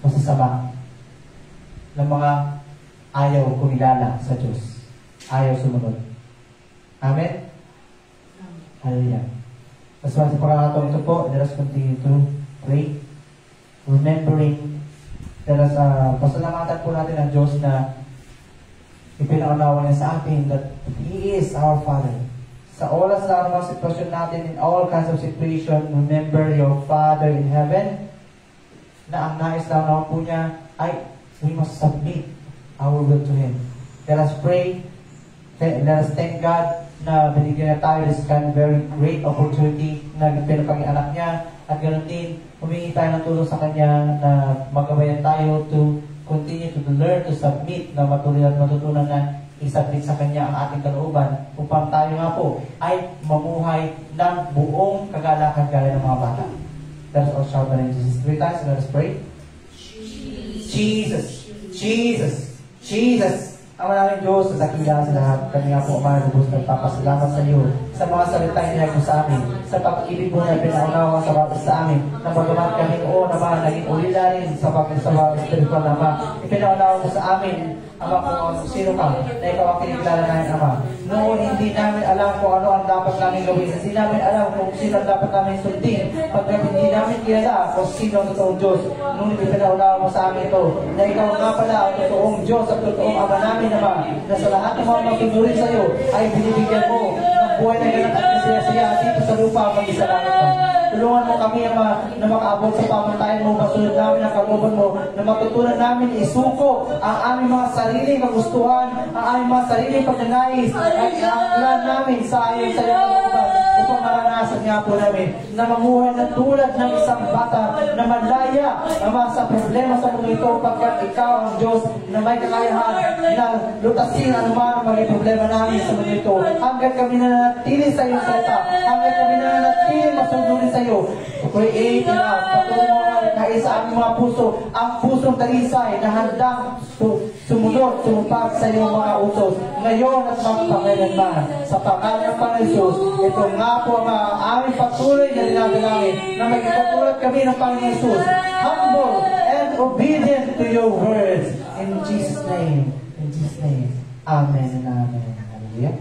masasama, ng mga ayaw kumilala sa Diyos. Ayaw sumunod. Amen? Hallelujah. As far as pagkakataon ito po, let us continue to pray. Remembering, let us pasalamatan po natin ang Diyos na ipinaunawa niya sa atin that He is our Father. Sa oras na mga sitwasyon natin, in all kinds of situation, remember your Father in heaven, na ang nais lang naman po niya ay we must submit our will to Him. Let us pray. Let us thank God na binigyan na tayo this kind of very great opportunity na pinapag-anak niya, at ganoon din, humingi tayo ng tulong sa Kanya na magabayan tayo to continue to learn to submit, na matuloy at matutunan na isubmit sa Kanya ang ating kalooban upang tayo nga po ay mamuhay ng buong kagalakan gaya ng mga bata. Let us all shout the name of Jesus 3 times and let us pray. Jesus, Jesus, Jesus. Ang maraming Diyos, sa dakila sa lahat, kami nga po, Ama, lubos nagpapasalamat sa iyo sa mga salita niya mo sa amin, sa pag-ibig mo na pinaunawa sa bawat sa amin, na bagamat kami o naman naging ulila rin sa pag-isawa spiritual na Ama, ipinaunawa mo sa amin, Ama, kung sino ka, na ikaw ang kinikilala namin, Ama. Noon, hindi namin alam kung ano ang dapat namin gawin. Hindi namin alam kung sino ang dapat namin sundin. Pagkat hindi namin kilala kung sino ang totoong Diyos. Noon, ipinaunawa mo sa amin ito, na ikaw nga pala ang totoong Diyos at totoong Ama namin, Ama, na sa lahat ng mga matuturin sa iyo ay binibigyan mo ng buhay na ganap at masaya-saya dito sa lupa mag-isa langit mo. Tulungan mo kami, Ama, na makaabot sa pamantayan mo, masunod namin ang kalooban mo, na matutunan namin isuko ang aming mga sariling kagustuhan, ang aming mga sariling pagkanais, at ang plan namin sa ayon sa iyong kalooban, upang maranasan nga po namin na mamuhay na tulad ng isang bata na malaya, Ama, sa problema sa mundo ito, pagkat ikaw ang Diyos na may kakayahan na lutasin anuman ang maging problema namin sa mundo ito, hanggang kami nananatili sa iyong salita, hanggang kami nananatili masunurin sa iyo. Create in us, patuloy mo kahit sa aming mga puso, ang pusong talisay na handang sumunod, sumupag sa iyong mga utos, ngayon at magpakailanman. Sa pangalan ng Panginoon Jesus, ito nga po ang aming patuloy na dinadalangin, na magkatulad kami ng Panginoon Jesus, humble and obedient to your words. In Jesus' name. In Jesus' name. Amen and amen. Hallelujah.